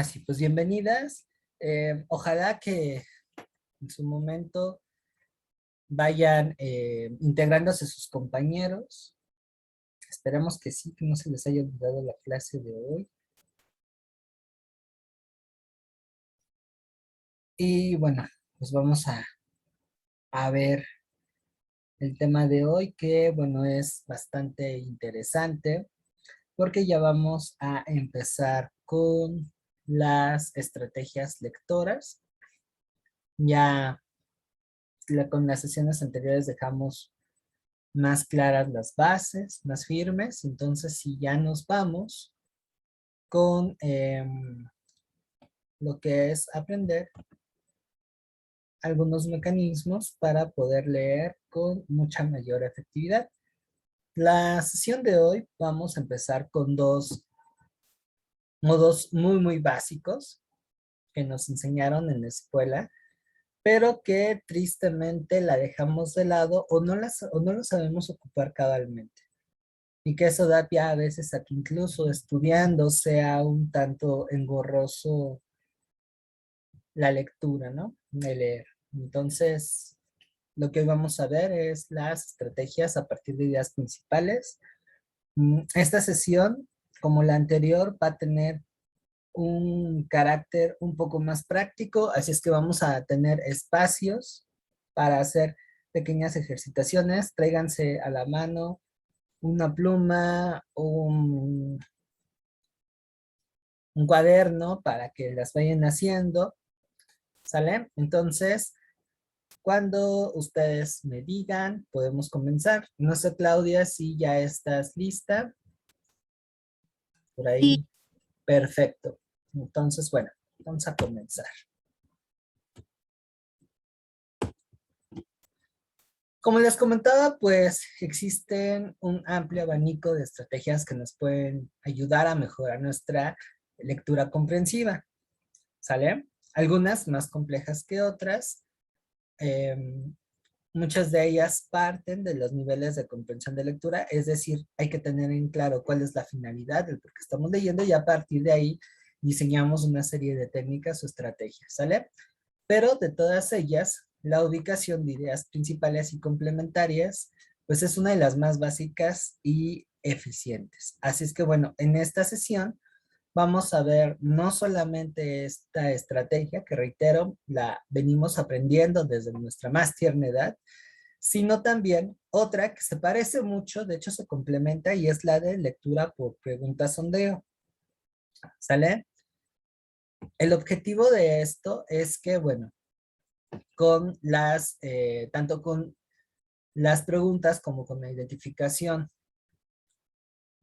Sí, pues bienvenidas. Ojalá que en su momento vayan integrándose sus compañeros. Esperemos que sí, que no se les haya olvidado la clase de hoy. Y bueno, pues vamos a ver el tema de hoy, que bueno, es bastante interesante, porque ya vamos a empezar con las estrategias lectoras. Ya con las sesiones anteriores dejamos más claras las bases, más firmes. Entonces, si ya nos vamos con lo que es aprender algunos mecanismos para poder leer con mucha mayor efectividad. La sesión de hoy vamos a empezar con dos modos muy básicos que nos enseñaron en la escuela, pero que tristemente la dejamos de lado o no lo sabemos ocupar cabalmente. Y que eso da pie a veces a que incluso estudiando sea un tanto engorroso la lectura, ¿no? De leer. Entonces, lo que hoy vamos a ver es las estrategias a partir de ideas principales. Esta sesión, como la anterior, va a tener un carácter un poco más práctico, así es que vamos a tener espacios para hacer pequeñas ejercitaciones. Tráiganse a la mano una pluma, un cuaderno para que las vayan haciendo, ¿sale? Entonces, cuando ustedes me digan, podemos comenzar. No sé, Claudia, si ya estás lista. Por Sí, ahí, perfecto. Entonces, bueno, vamos a comenzar. Como les comentaba, pues existen un amplio abanico de estrategias que nos pueden ayudar a mejorar nuestra lectura comprensiva, ¿sale? Algunas más complejas que otras. em, Muchas de ellas parten de los niveles de comprensión de lectura, es decir, hay que tener en claro cuál es la finalidad del por qué estamos leyendo y a partir de ahí diseñamos una serie de técnicas o estrategias, ¿sale? Pero de todas ellas, la ubicación de ideas principales y complementarias, pues es una de las más básicas y eficientes. Así es que bueno, en esta sesión vamos a ver no solamente esta estrategia, que reitero, la venimos aprendiendo desde nuestra más tierna edad, sino también otra que se parece mucho, de hecho se complementa, y es la de lectura por preguntas sondeo. ¿Sale? El objetivo de esto es que, bueno, tanto con las preguntas como con la identificación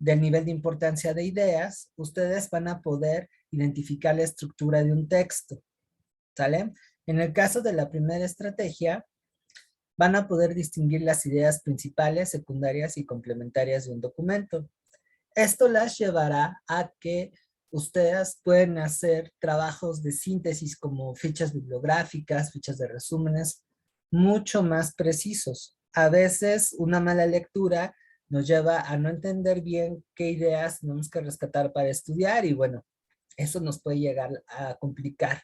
del nivel de importancia de ideas, ustedes van a poder identificar la estructura de un texto. ¿Sale? En el caso de la primera estrategia, van a poder distinguir las ideas principales, secundarias y complementarias de un documento. Esto las llevará a que ustedes pueden hacer trabajos de síntesis como fichas bibliográficas, fichas de resúmenes, mucho más precisos. A veces una mala lectura nos lleva a no entender bien qué ideas tenemos que rescatar para estudiar y bueno, eso nos puede llegar a complicar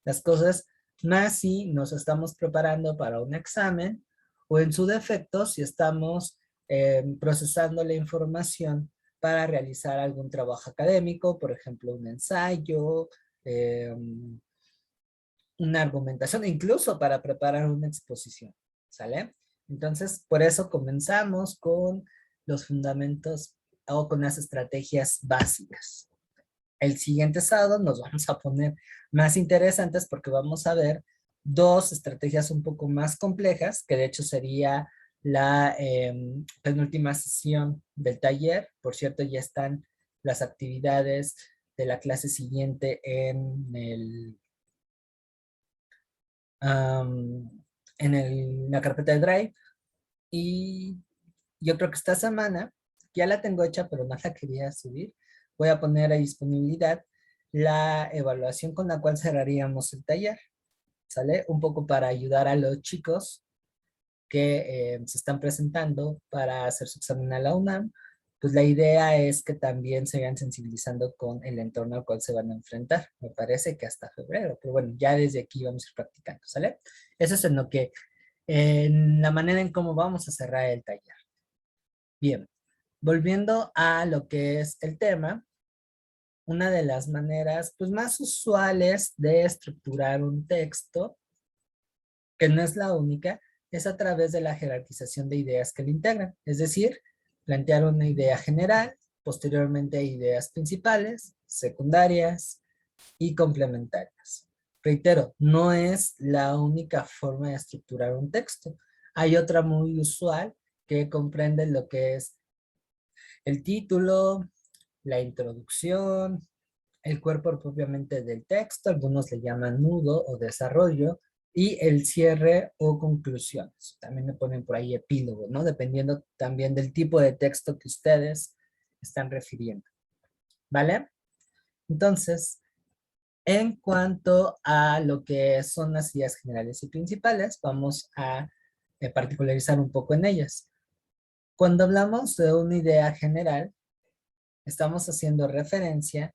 las cosas, más si nos estamos preparando para un examen o en su defecto si estamos procesando la información para realizar algún trabajo académico, por ejemplo, un ensayo, una argumentación, incluso para preparar una exposición, ¿sale? Entonces, por eso comenzamos con los fundamentos o con las estrategias básicas. El siguiente sábado nos vamos a poner más interesantes porque vamos a ver dos estrategias un poco más complejas, que de hecho sería la penúltima sesión del taller. Por cierto, ya están las actividades de la clase siguiente la carpeta de Drive. Y yo creo que esta semana, ya la tengo hecha, pero no la quería subir, voy a poner a disponibilidad la evaluación con la cual cerraríamos el taller, ¿sale? Un poco para ayudar a los chicos que se están presentando para hacer su examen a la UNAM, pues la idea es que también se vayan sensibilizando con el entorno al cual se van a enfrentar. Me parece que hasta febrero, pero bueno, ya desde aquí vamos a ir practicando, ¿sale? Eso es en lo que, en la manera en cómo vamos a cerrar el taller. Bien, volviendo a lo que es el tema, una de las maneras pues, más usuales de estructurar un texto, que no es la única, es a través de la jerarquización de ideas que lo integran. Es decir, plantear una idea general, posteriormente ideas principales, secundarias y complementarias. Reitero, no es la única forma de estructurar un texto. Hay otra muy usual que comprende lo que es el título, la introducción, el cuerpo propiamente del texto, algunos le llaman nudo o desarrollo, y el cierre o conclusiones. También le ponen por ahí epílogo, ¿no? Dependiendo también del tipo de texto que ustedes están refiriendo. ¿Vale? Entonces, en cuanto a lo que son las ideas generales y principales, vamos a particularizar un poco en ellas. Cuando hablamos de una idea general, estamos haciendo referencia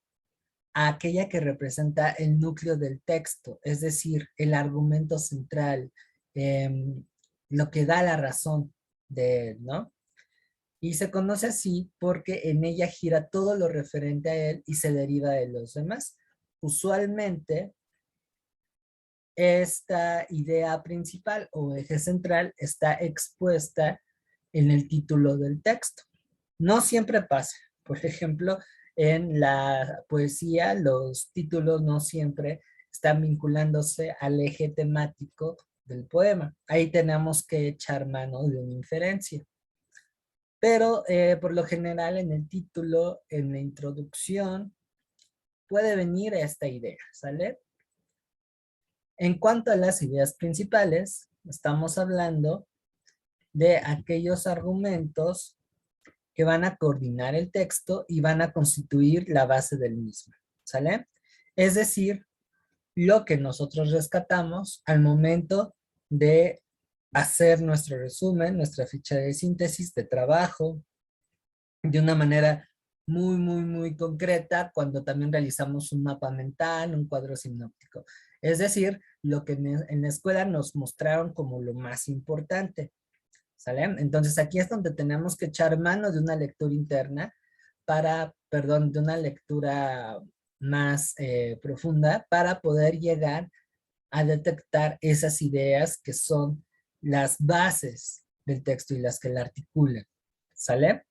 a aquella que representa el núcleo del texto, es decir, el argumento central, lo que da la razón de él, ¿no? Y se conoce así porque en ella gira todo lo referente a él y se deriva de los demás. Usualmente, esta idea principal o eje central está expuesta en el título del texto. No siempre pasa. Por ejemplo, en la poesía, los títulos no siempre están vinculándose al eje temático del poema. Ahí tenemos que echar mano de una inferencia. Pero por lo general en el título, en la introducción, puede venir esta idea, ¿sale? En cuanto a las ideas principales, estamos hablando de aquellos argumentos que van a coordinar el texto y van a constituir la base del mismo, ¿sale? Es decir, lo que nosotros rescatamos al momento de hacer nuestro resumen, nuestra ficha de síntesis de trabajo, de una manera muy concreta cuando también realizamos un mapa mental, un cuadro sinóptico. Es decir, lo que en la escuela nos mostraron como lo más importante. ¿Sale? Entonces aquí es donde tenemos que echar mano de una lectura interna de una lectura más profunda para poder llegar a detectar esas ideas que son las bases del texto y las que la articulan. ¿Sale?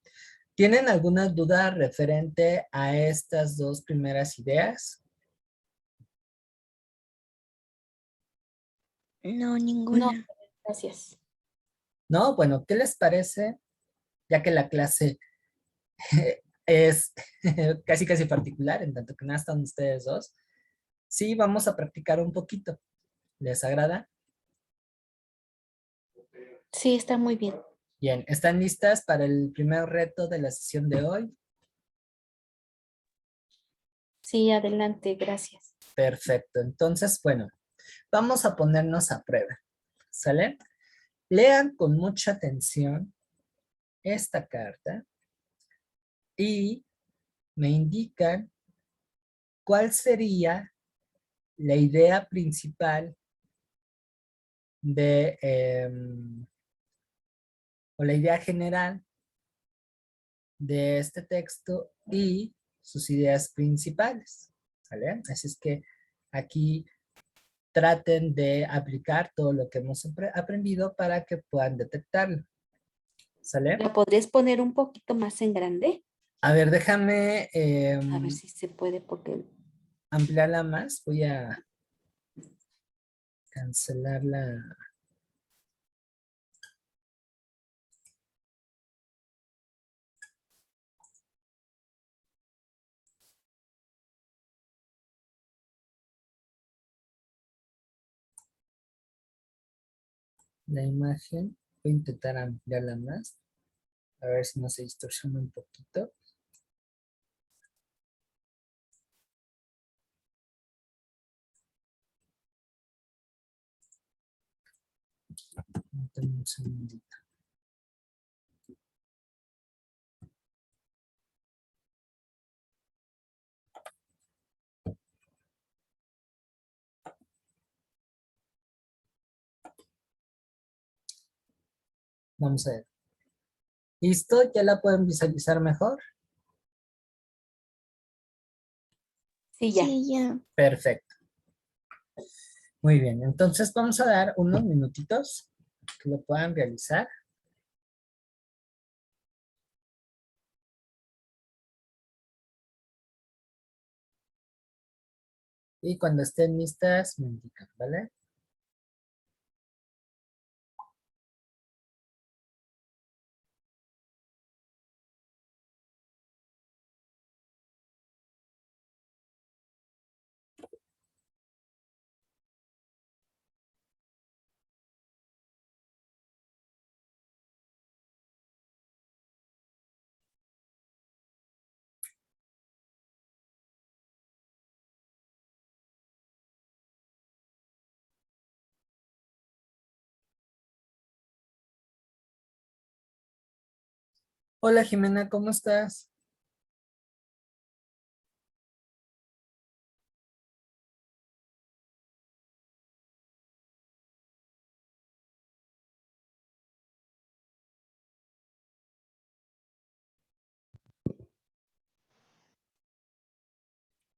¿Tienen alguna duda referente a estas dos primeras ideas? No, No, ninguna. gracias. ¿No? Bueno, ¿qué les parece? Ya que la clase es casi particular, en tanto que nada están ustedes dos. Sí, vamos a practicar un poquito. ¿Les agrada? Sí, está muy bien. Bien, ¿están listas para el primer reto de la sesión de hoy? Sí, adelante, gracias. Perfecto, entonces, bueno, vamos a ponernos a prueba, ¿sale? Lean con mucha atención esta carta y me indican cuál sería la idea principal de, o la idea general de este texto y sus ideas principales, ¿vale? Así es que aquí traten de aplicar todo lo que hemos aprendido para que puedan detectarlo, ¿sale? ¿Lo podrías poner un poquito más en grande? A ver, déjame A ver si se puede, porque ampliarla más. Voy a cancelar la imagen. Voy a intentar ampliarla más. A ver si no se distorsiona un poquito. Un segundito. Vamos a ver. ¿Listo? ¿Ya la pueden visualizar mejor? Sí, ya. Sí, ya. Perfecto. Muy bien, entonces vamos a dar unos minutitos que lo puedan realizar. Y cuando estén listas, me indican, ¿vale? Hola Jimena, ¿cómo estás?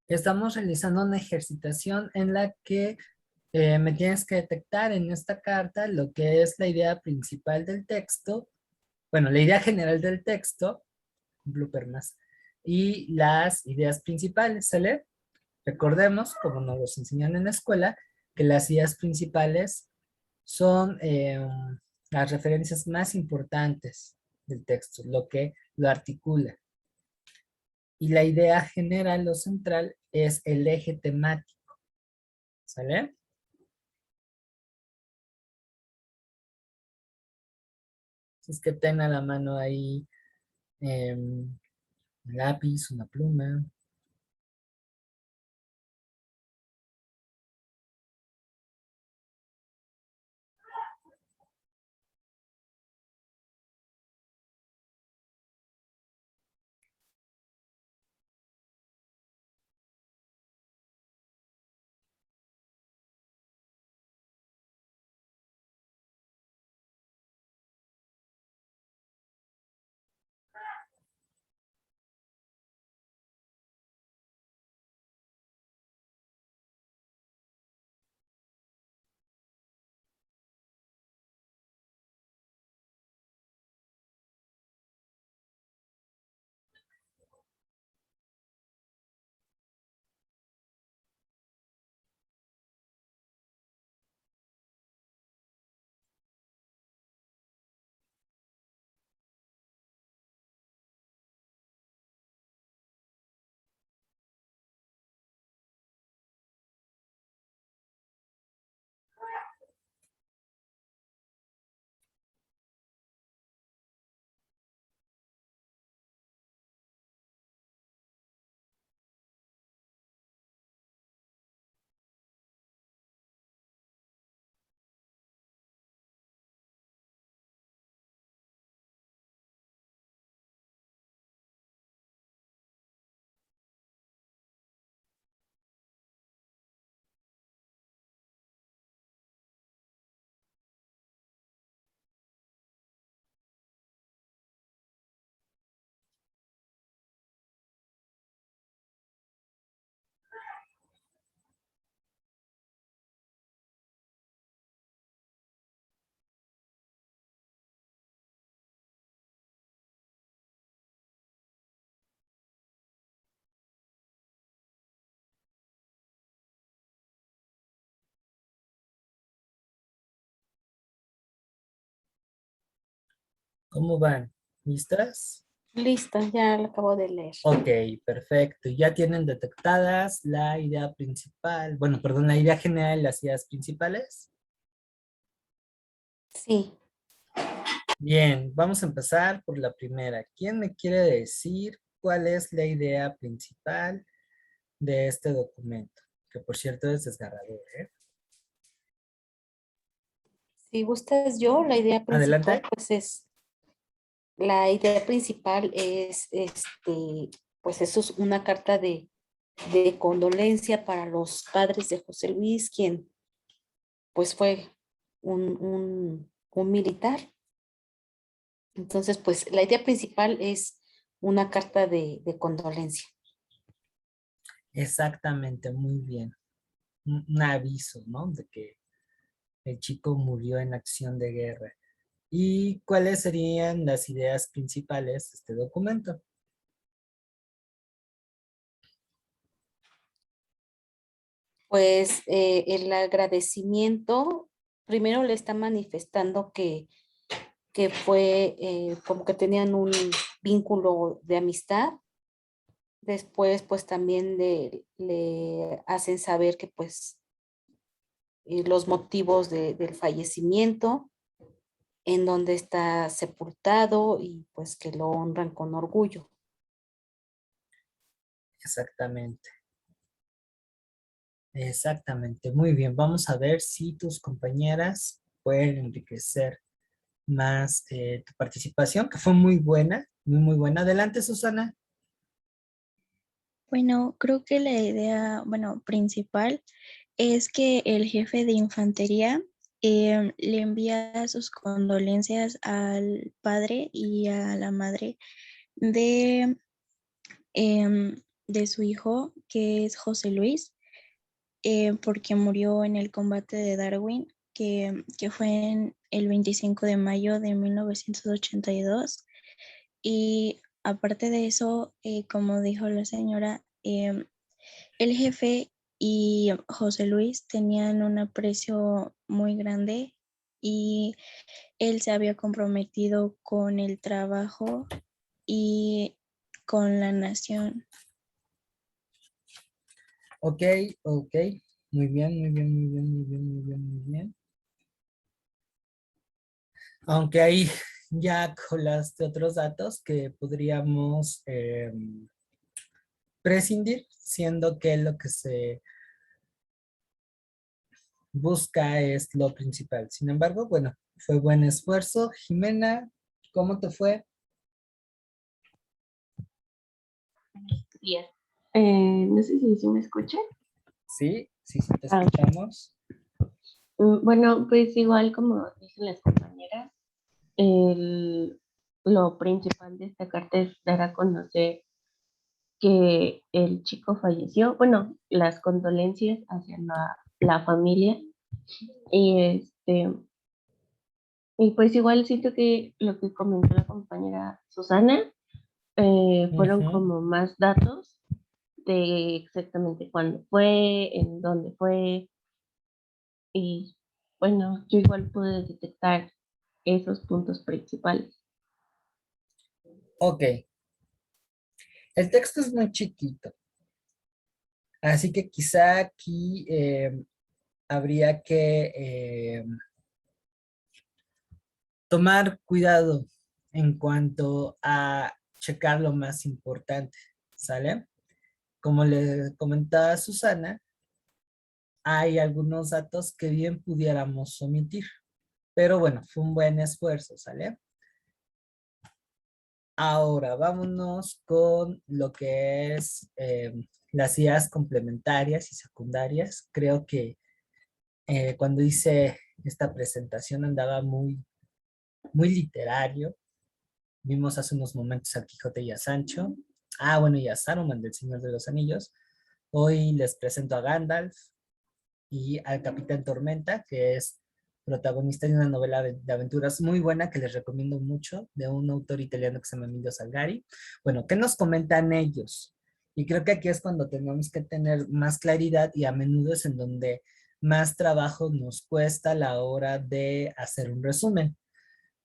Estamos realizando una ejercitación en la que me tienes que detectar en esta carta lo que es la idea principal del texto, bueno, la idea general del texto, un blooper más, y las ideas principales, ¿sale? Recordemos, como nos los enseñan en la escuela, que las ideas principales son las referencias más importantes del texto, lo que lo articula. Y la idea general o central es el eje temático, ¿sale? Si es que tengan a la mano ahí un lápiz, una pluma. ¿Cómo van? ¿Listas? Listo, ya lo acabo de leer. Ok, perfecto. Ya tienen detectadas la idea principal, bueno, perdón, la idea general y las ideas principales. Sí, Bien, vamos a empezar por la primera. ¿Quién me quiere decir cuál es la idea principal de este documento? Que por cierto es desgarrador, ¿eh? si gustas yo, la idea principal, Adelante. la idea principal es, pues eso es una carta de condolencia para los padres de José Luis, quien pues fue un militar Entonces, pues la idea principal es una carta de condolencia. Exactamente, muy bien. Un aviso, ¿no? De que el chico murió en acción de guerra. ¿Y cuáles serían las ideas principales de este documento? Pues el agradecimiento, primero le está manifestando que fue como que tenían un vínculo de amistad. Después, pues también le hacen saber que pues los motivos del fallecimiento, en donde está sepultado y pues que lo honran con orgullo. Exactamente, exactamente. Muy bien, vamos a ver si tus compañeras pueden enriquecer más tu participación, que fue muy buena, muy, muy buena. Adelante, Susana. Bueno, creo que la idea, bueno, principal es que el jefe de infantería le envía sus condolencias al padre y a la madre de, de su hijo, que es José Luis, porque murió en el combate de Darwin, que fue en el 25 de mayo de 1982. Y aparte de eso, como dijo la señora, el jefe y José Luis tenían un aprecio muy grande y él se había comprometido con el trabajo y con la nación. Ok, ok. Muy bien, muy bien, muy bien, muy bien, muy bien, muy bien. Aunque ahí ya colaste otros datos que podríamos prescindir, siendo que lo que se busca es lo principal. Sin embargo, bueno, fue buen esfuerzo. Jimena, ¿cómo te fue? Días. No sé si me escucha. Sí, sí, sí, te Ah, escuchamos. bueno, pues igual como dicen las compañeras, el- lo principal de esta carta es dar a conocer que el chico falleció, bueno, las condolencias hacia la familia y y pues igual siento que lo que comentó la compañera Susana fueron Ujú. como más datos de exactamente cuándo fue, en dónde fue. Y bueno, yo igual pude detectar esos puntos principales. Ok, el texto es muy chiquito, así que quizá aquí habría que tomar cuidado en cuanto a checar lo más importante, ¿sale? Como le comentaba a Susana, hay algunos datos que bien pudiéramos omitir, pero bueno, fue un buen esfuerzo, ¿sale? Ahora vámonos con lo que es las ideas complementarias y secundarias. Creo que cuando hice esta presentación andaba muy, muy literario. Vimos hace unos momentos al Quijote y a Sancho. Ah, bueno, y a Saruman del Señor de los Anillos. Hoy les presento a Gandalf y al Capitán Tormenta, que es protagonista de una novela de aventuras muy buena que les recomiendo mucho, de un autor italiano que se llama Emilio Salgari. Bueno, ¿qué nos comentan ellos? Y creo que aquí es cuando tenemos que tener más claridad y a menudo es en donde más trabajo nos cuesta a la hora de hacer un resumen.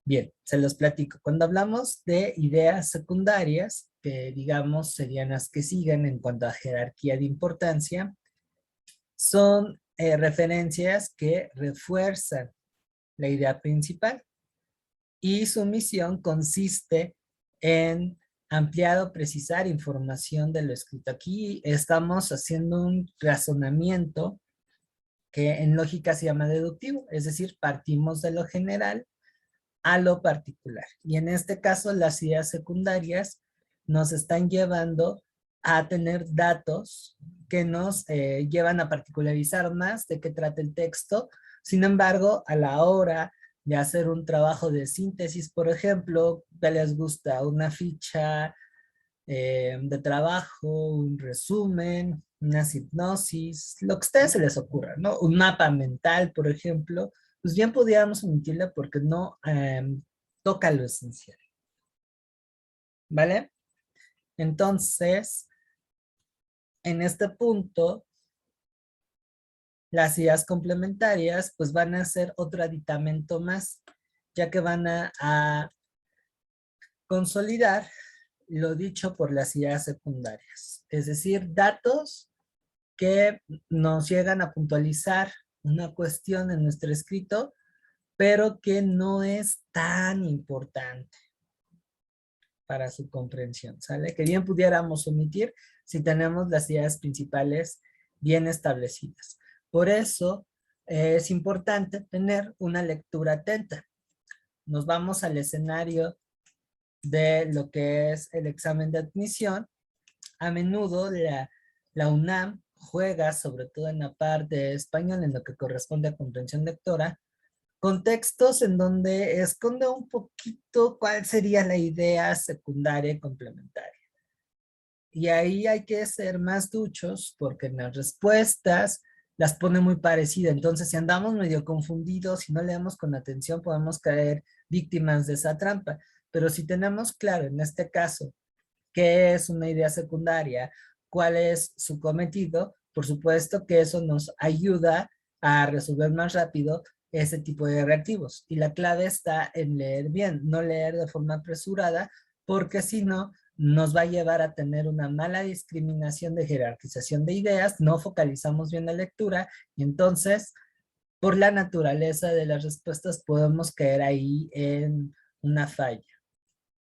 Bien, se los platico. Cuando hablamos de ideas secundarias, que digamos serían las que siguen en cuanto a jerarquía de importancia, son referencias que refuerzan la idea principal y su misión consiste en ampliar o precisar información de lo escrito. Aquí estamos haciendo un razonamiento que en lógica se llama deductivo, es decir, partimos de lo general a lo particular. Y en este caso, las ideas secundarias nos están llevando a tener datos que nos llevan a particularizar más de qué trata el texto. Sin embargo, a la hora de hacer un trabajo de síntesis, por ejemplo, ¿qué les gusta? Una ficha de trabajo, un resumen, una hipnosis, lo que a ustedes se les ocurra, ¿no? Un mapa mental, por ejemplo, pues bien pudiéramos omitirla porque no toca lo esencial, ¿vale? Entonces, en este punto, las ideas complementarias pues van a ser otro aditamento más, ya que van a consolidar lo dicho por las ideas secundarias, es decir, datos que nos llegan a puntualizar una cuestión en nuestro escrito, pero que no es tan importante para su comprensión, ¿sale? Que bien pudiéramos omitir si tenemos las ideas principales bien establecidas. Por eso es importante tener una lectura atenta. Nos vamos al escenario de lo que es el examen de admisión. A menudo la UNAM juega, sobre todo en la parte de español, en lo que corresponde a comprensión lectora, contextos en donde esconde un poquito cuál sería la idea secundaria y complementaria. Y ahí hay que ser más duchos porque en las respuestas las pone muy parecidas. Entonces, si andamos medio confundidos, si no leemos con atención, podemos caer víctimas de esa trampa. Pero si tenemos claro, en este caso, qué es una idea secundaria, cuál es su cometido, por supuesto que eso nos ayuda a resolver más rápido ese tipo de reactivos. Y la clave está en leer bien, no leer de forma apresurada, porque si no, nos va a llevar a tener una mala discriminación de jerarquización de ideas, no focalizamos bien la lectura y entonces, por la naturaleza de las respuestas, podemos caer ahí en una falla,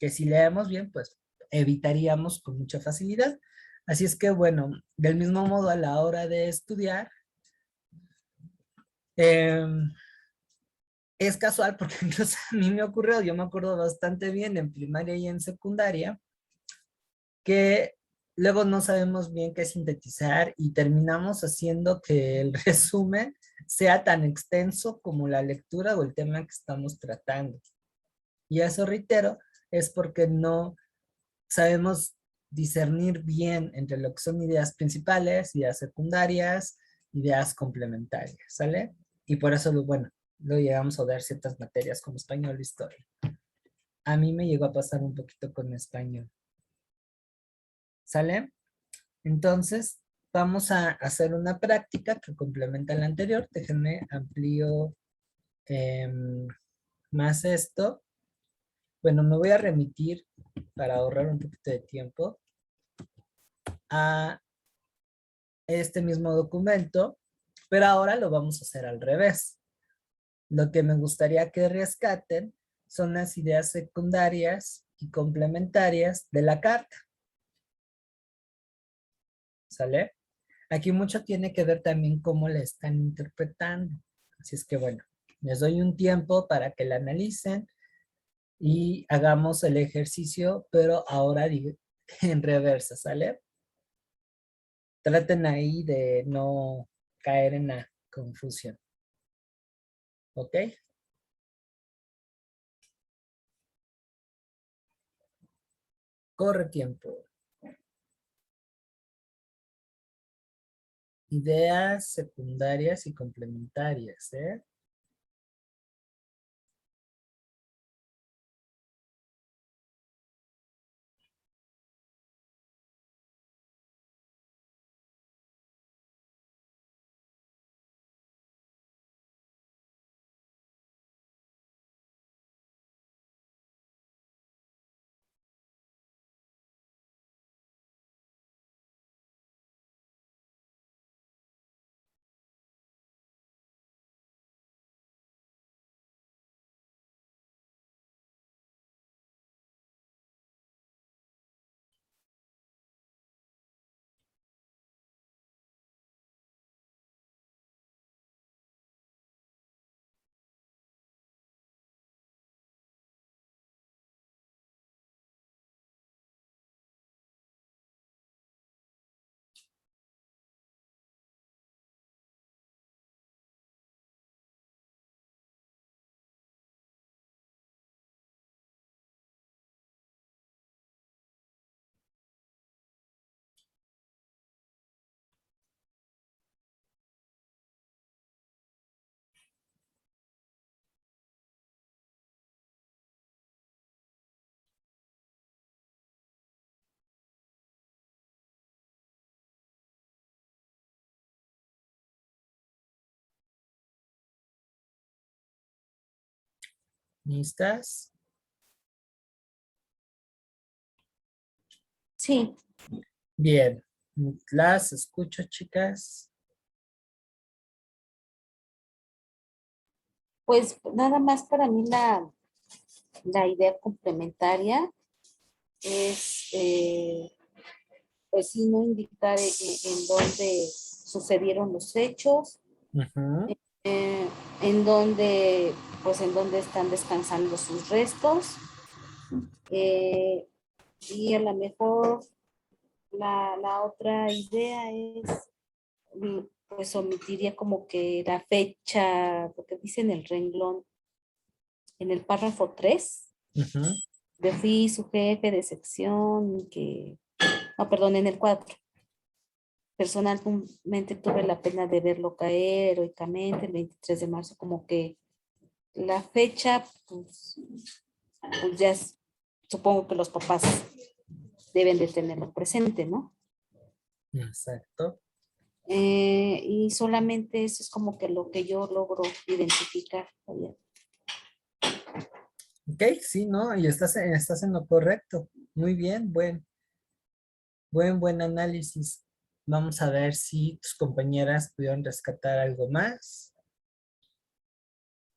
que si leemos bien, pues evitaríamos con mucha facilidad. Así es que, bueno, del mismo modo a la hora de estudiar, eh, es casual porque incluso a mí me ocurrió, yo me acuerdo bastante bien en primaria y en secundaria, que luego no sabemos bien qué sintetizar y terminamos haciendo que el resumen sea tan extenso como la lectura o el tema que estamos tratando. Y eso, reitero, es porque no sabemos discernir bien entre lo que son ideas principales, ideas secundarias, ideas complementarias, ¿sale? Y por eso, bueno, lo llegamos a ver ciertas materias como español e historia. A mí me llegó a pasar un poquito con español, ¿sale? Entonces, vamos a hacer una práctica que complementa la anterior. Déjenme amplío más esto. Bueno, me voy a remitir para ahorrar un poquito de tiempo a este mismo documento, pero ahora lo vamos a hacer al revés. Lo que me gustaría que rescaten son las ideas secundarias y complementarias de la carta. ¿Sale? Aquí mucho tiene que ver también cómo la están interpretando. Así es que bueno, les doy un tiempo para que la analicen y hagamos el ejercicio, pero ahora en reversa, ¿sale? Traten ahí de no caer en la confusión. ¿Ok? Corre tiempo. Ideas secundarias y complementarias, ¿eh? ¿Listas? Sí, Bien. Las escucho, chicas. pues nada más para mí la idea complementaria es, pues sí, no indicar en dónde sucedieron los hechos, Ujú. eh, en dónde, pues en dónde están descansando sus restos, eh, y a lo mejor la otra idea es, pues omitiría como que la fecha, lo que dice en el renglón, en el párrafo 3 Ujú. de fui su jefe de sección, que, no, perdón, en el 4. Personalmente tuve la pena de verlo caer heroicamente el 23 de marzo, como que la fecha, pues ya supongo que los papás deben de tenerlo presente, ¿no? Exacto. Y solamente eso es como que lo que yo logro identificar. Javier. Ok, sí, ¿no? Y estás en lo correcto. Muy bien, buen análisis. Vamos a ver si tus compañeras pudieron rescatar algo más.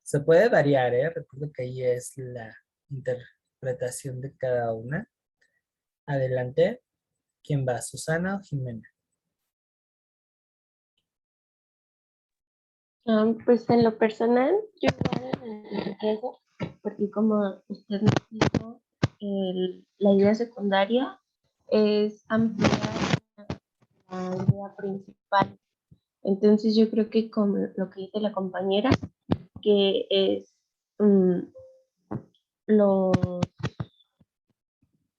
Se puede variar, ¿eh? Recuerdo que ahí es la interpretación de cada una. Adelante. ¿Quién va? ¿Susana o Jimena? Pues en lo personal, yo igual riesgo, porque como usted nos dijo, la idea secundaria es ampliar la idea principal. Entonces yo creo que como lo que dice la compañera, que es mm, los,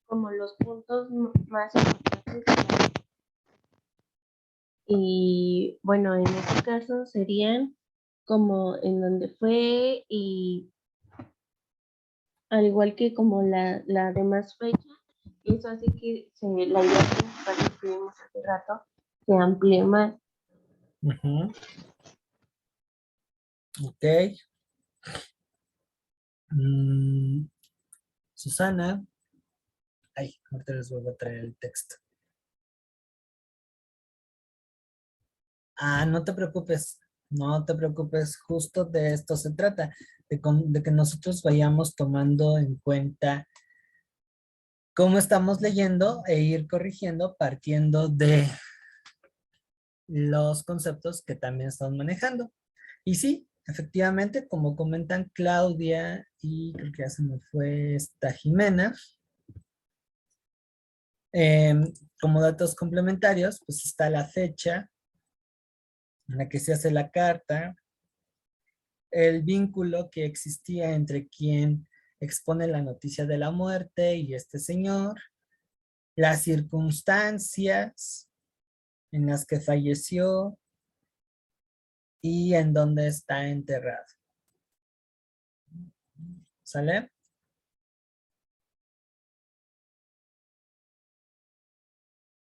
como los puntos más importantes. Y bueno, en este caso serían como en donde fue y al igual que como la demás fecha, eso hace que la idea principal que tuvimos hace rato se amplíe más. Ujú. Ok. Mm, Susana. Ay, ahorita les vuelvo a traer el texto. Ah, no te preocupes, no te preocupes, justo de esto se trata, de que nosotros vayamos tomando en cuenta cómo estamos leyendo e ir corrigiendo partiendo de los conceptos que también estamos manejando. Y sí, efectivamente, como comentan Claudia y creo que ya se me fue esta Jimena, como datos complementarios, pues está la fecha en la que se hace la carta, el vínculo que existía entre quien expone la noticia de la muerte y este señor, las circunstancias en las que falleció y en dónde está enterrado. ¿Sale?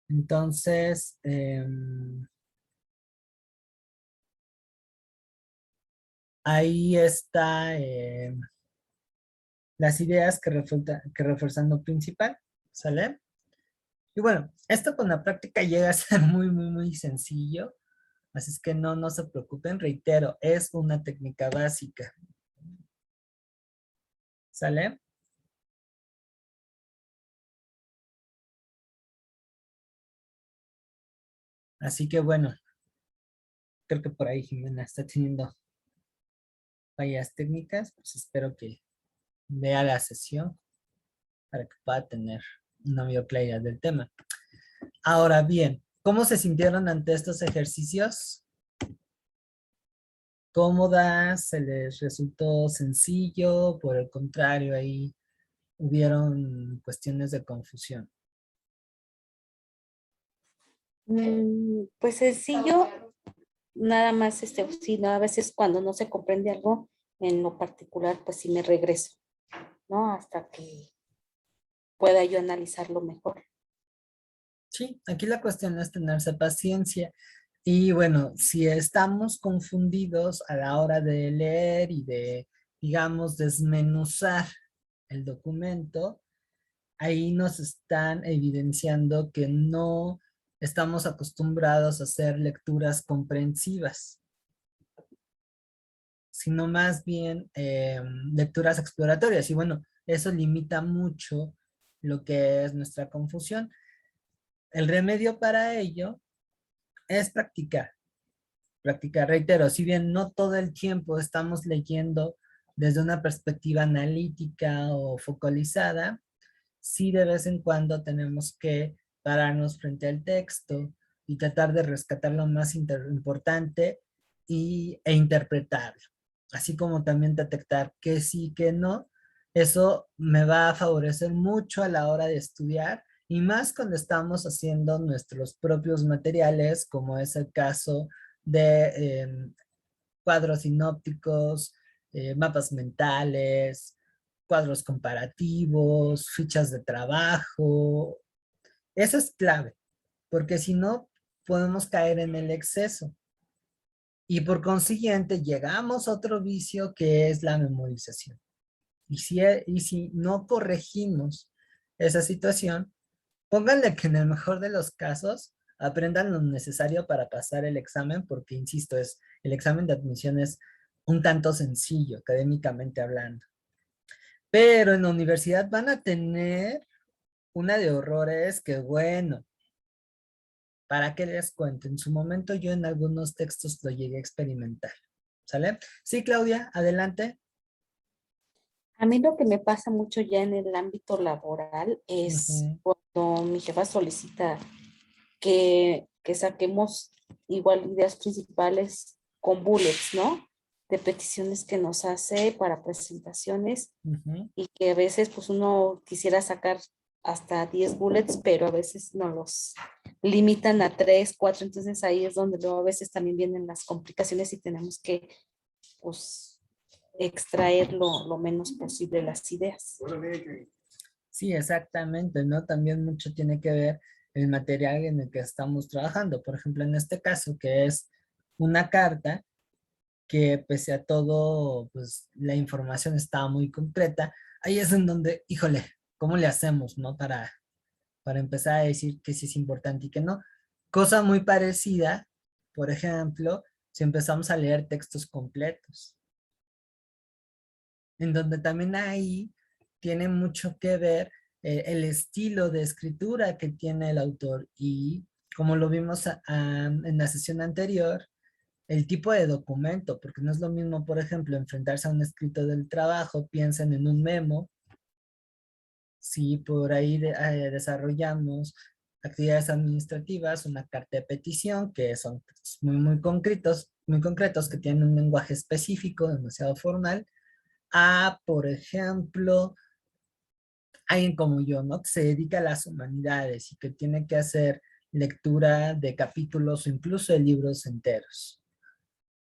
Entonces, ahí está las ideas que refuerzan lo principal. ¿Sale? Y bueno, esto con la práctica llega a ser muy sencillo. Así es que no se preocupen, reitero, es una técnica básica. ¿Sale? Así que bueno, creo que por ahí Jimena está teniendo fallas técnicas, pues espero que vea la sesión para que pueda tener una mayor claridad del tema. Ahora bien, ¿cómo se sintieron ante estos ejercicios? ¿Cómodas? ¿Se les resultó sencillo? Por el contrario, ahí hubieron cuestiones de confusión. Pues sencillo, nada más, sí, ¿no? A veces cuando no se comprende algo en lo particular, pues sí me regreso, ¿no? Hasta que pueda yo analizarlo mejor. Sí, aquí la cuestión es tenerse paciencia. Y bueno, si estamos confundidos a la hora de leer y de digamos, desmenuzar el documento, ahí nos están evidenciando que no estamos acostumbrados a hacer lecturas comprensivas, sino más bien lecturas exploratorias. Y bueno, eso limita mucho lo que es nuestra confusión. El remedio para ello es practicar. Practicar, reitero, si bien no todo el tiempo estamos leyendo desde una perspectiva analítica o focalizada, sí de vez en cuando tenemos que pararnos frente al texto y tratar de rescatar lo más importante e interpretarlo. Así como también detectar que sí, que no. Eso me va a favorecer mucho a la hora de estudiar y más cuando estamos haciendo nuestros propios materiales, como es el caso de cuadros sinópticos, mapas mentales, cuadros comparativos, fichas de trabajo. Eso es clave, porque si no, podemos caer en el exceso. Y por consiguiente, llegamos a otro vicio que es la memorización. Y si no corregimos esa situación, pónganle que en el mejor de los casos aprendan lo necesario para pasar el examen, porque insisto, el examen de admisión es un tanto sencillo, académicamente hablando. Pero en la universidad van a tener una de horrores que, bueno, ¿para qué les cuento? En su momento yo en algunos textos lo llegué a experimentar. ¿Sale? Sí, Claudia, adelante. A mí lo que me pasa mucho ya en el ámbito laboral es cuando mi jefa solicita que saquemos igual ideas principales con bullets, ¿no? De peticiones que nos hace para presentaciones y que a veces pues uno quisiera sacar hasta 10 bullets, pero a veces no los limitan a 3, 4, entonces ahí es donde luego a veces también vienen las complicaciones y tenemos que pues extraer lo menos posible las ideas. Sí, exactamente, ¿no? También mucho tiene que ver el material en el que estamos trabajando. Por ejemplo, en este caso, que es una carta, que pese a todo, pues la información estaba muy completa. Ahí es en donde, híjole, ¿cómo le hacemos, no? Para empezar a decir que sí es importante y que no. Cosa muy parecida, por ejemplo, si empezamos a leer textos completos, en donde también ahí tiene mucho que ver el estilo de escritura que tiene el autor y como lo vimos en la sesión anterior, el tipo de documento, porque no es lo mismo, por ejemplo, enfrentarse a un escrito del trabajo, piensen en un memo, si por ahí desarrollamos actividades administrativas, una carta de petición, que son muy concretos, que tienen un lenguaje específico, demasiado formal, a, por ejemplo, alguien como yo, ¿no? Que se dedica a las humanidades y que tiene que hacer lectura de capítulos o incluso de libros enteros,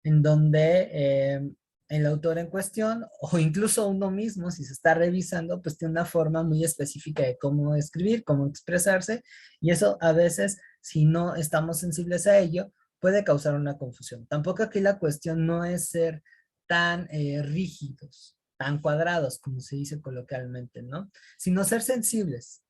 en donde el autor en cuestión, o incluso uno mismo, si se está revisando, pues tiene una forma muy específica de cómo escribir, cómo expresarse, y eso a veces, si no estamos sensibles a ello, puede causar una confusión. Tampoco aquí la cuestión no es ser tan rígidos, tan cuadrados, como se dice coloquialmente, ¿no? Sino ser sensibles.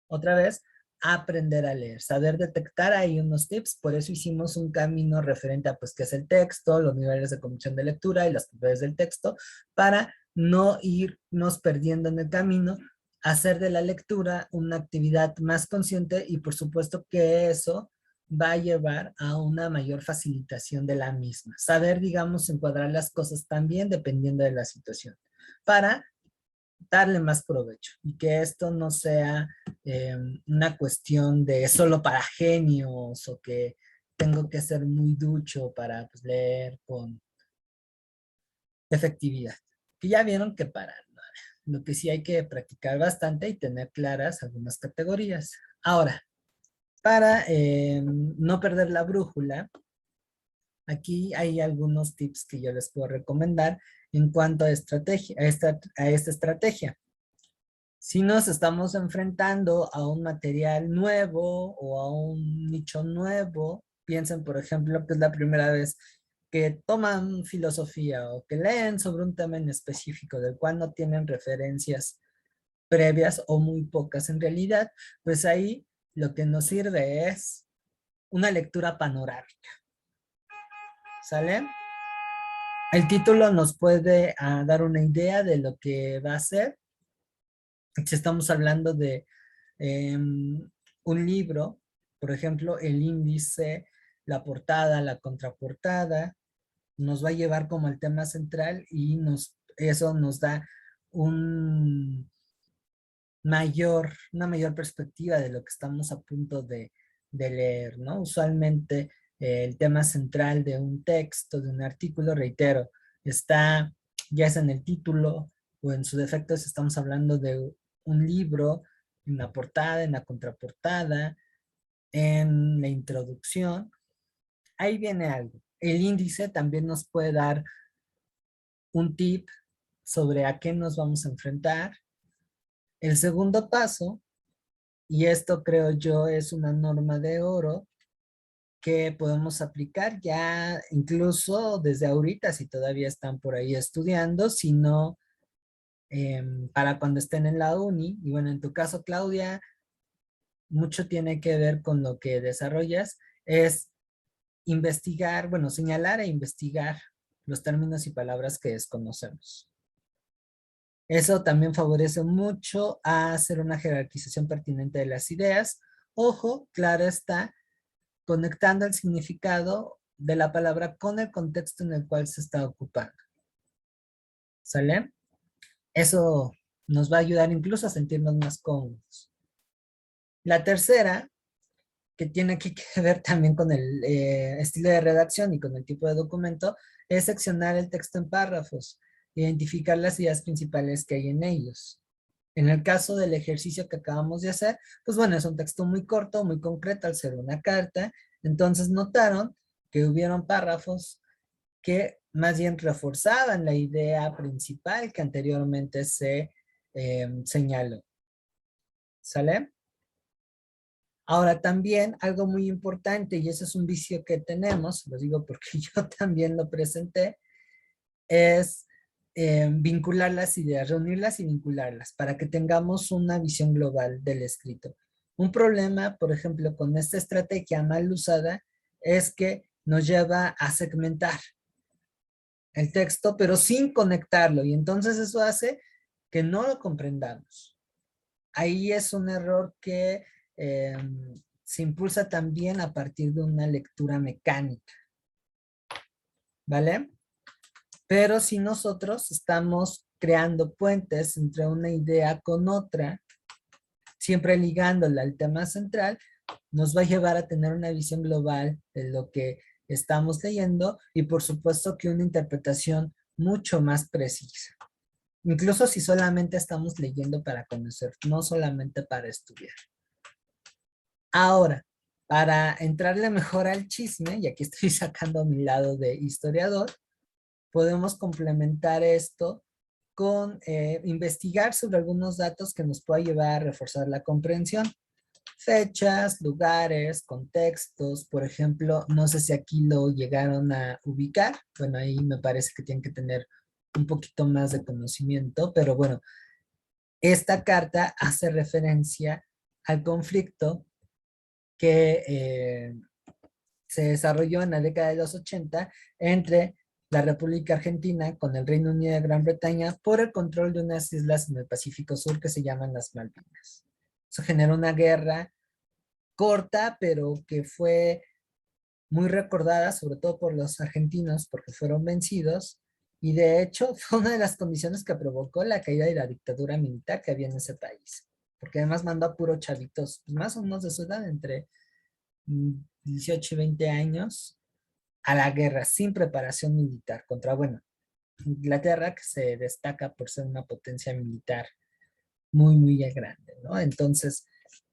Otra vez, aprender a leer, saber detectar ahí unos tips, por eso hicimos un camino referente a pues qué es el texto, los niveles de comprensión de lectura y las propiedades del texto, para no irnos perdiendo en el camino, hacer de la lectura una actividad más consciente y por supuesto que eso va a llevar a una mayor facilitación de la misma. Saber, digamos, encuadrar las cosas también dependiendo de la situación, para darle más provecho y que esto no sea una cuestión de solo para genios o que tengo que ser muy ducho para pues, leer con efectividad. Que ya vieron que para lo que sí hay que practicar bastante y tener claras algunas categorías. Ahora, para no perder la brújula, aquí hay algunos tips que yo les puedo recomendar en cuanto a estrategia, a esta estrategia. Si nos estamos enfrentando a un material nuevo o a un nicho nuevo, piensen, por ejemplo, que es la primera vez que toman filosofía o que leen sobre un tema en específico del cual no tienen referencias previas o muy pocas en realidad, pues ahí lo que nos sirve es una lectura panorámica. ¿Sale? El título nos puede dar una idea de lo que va a ser. Si estamos hablando de un libro, por ejemplo, el índice, la portada, la contraportada, nos va a llevar como el tema central y eso nos da una mayor perspectiva de lo que estamos a punto de leer, ¿no? Usualmente el tema central de un texto, de un artículo, reitero, está ya sea en el título o en su defecto si estamos hablando de un libro, en la portada, en la contraportada, en la introducción. Ahí viene algo. El índice también nos puede dar un tip sobre a qué nos vamos a enfrentar. El segundo paso, y esto creo yo es una norma de oro que podemos aplicar ya incluso desde ahorita, si todavía están por ahí estudiando, sino para cuando estén en la uni. Y bueno, en tu caso, Claudia, mucho tiene que ver con lo que desarrollas, es investigar, bueno, señalar e investigar los términos y palabras que desconocemos. Eso también favorece mucho a hacer una jerarquización pertinente de las ideas. Ojo, claro está, conectando el significado de la palabra con el contexto en el cual se está ocupando. ¿Sale? Eso nos va a ayudar incluso a sentirnos más cómodos. La tercera, que tiene que ver también con el estilo de redacción y con el tipo de documento, es seccionar el texto en párrafos, identificar las ideas principales que hay en ellos. En el caso del ejercicio que acabamos de hacer, pues bueno, es un texto muy corto, muy concreto al ser una carta. Entonces notaron que hubieron párrafos que más bien reforzaban la idea principal que anteriormente se señaló. ¿Sale? Ahora también algo muy importante, y ese es un vicio que tenemos, lo digo porque yo también lo presenté, es vincular las ideas, reunirlas y vincularlas para que tengamos una visión global del escrito. Un problema, por ejemplo, con esta estrategia mal usada es que nos lleva a segmentar el texto, pero sin conectarlo, y entonces eso hace que no lo comprendamos. Ahí es un error que se impulsa también a partir de una lectura mecánica. ¿Vale? Pero si nosotros estamos creando puentes entre una idea con otra, siempre ligándola al tema central, nos va a llevar a tener una visión global de lo que estamos leyendo y por supuesto que una interpretación mucho más precisa. Incluso si solamente estamos leyendo para conocer, no solamente para estudiar. Ahora, para entrarle mejor al chisme, y aquí estoy sacando mi lado de historiador, podemos complementar esto con investigar sobre algunos datos que nos pueda llevar a reforzar la comprensión. Fechas, lugares, contextos, por ejemplo, no sé si aquí lo llegaron a ubicar, bueno, ahí me parece que tienen que tener un poquito más de conocimiento, pero bueno, esta carta hace referencia al conflicto que se desarrolló en la década de los 80 entre la República Argentina con el Reino Unido de Gran Bretaña por el control de unas islas en el Pacífico Sur que se llaman las Malvinas. Eso generó una guerra corta, pero que fue muy recordada, sobre todo por los argentinos, porque fueron vencidos, y de hecho fue una de las condiciones que provocó la caída de la dictadura militar que había en ese país, porque además mandó a puros chavitos, pues más o menos de su edad, entre 18 y 20 años, a la guerra sin preparación militar contra, bueno, Inglaterra, que se destaca por ser una potencia militar muy, muy grande, ¿no? Entonces,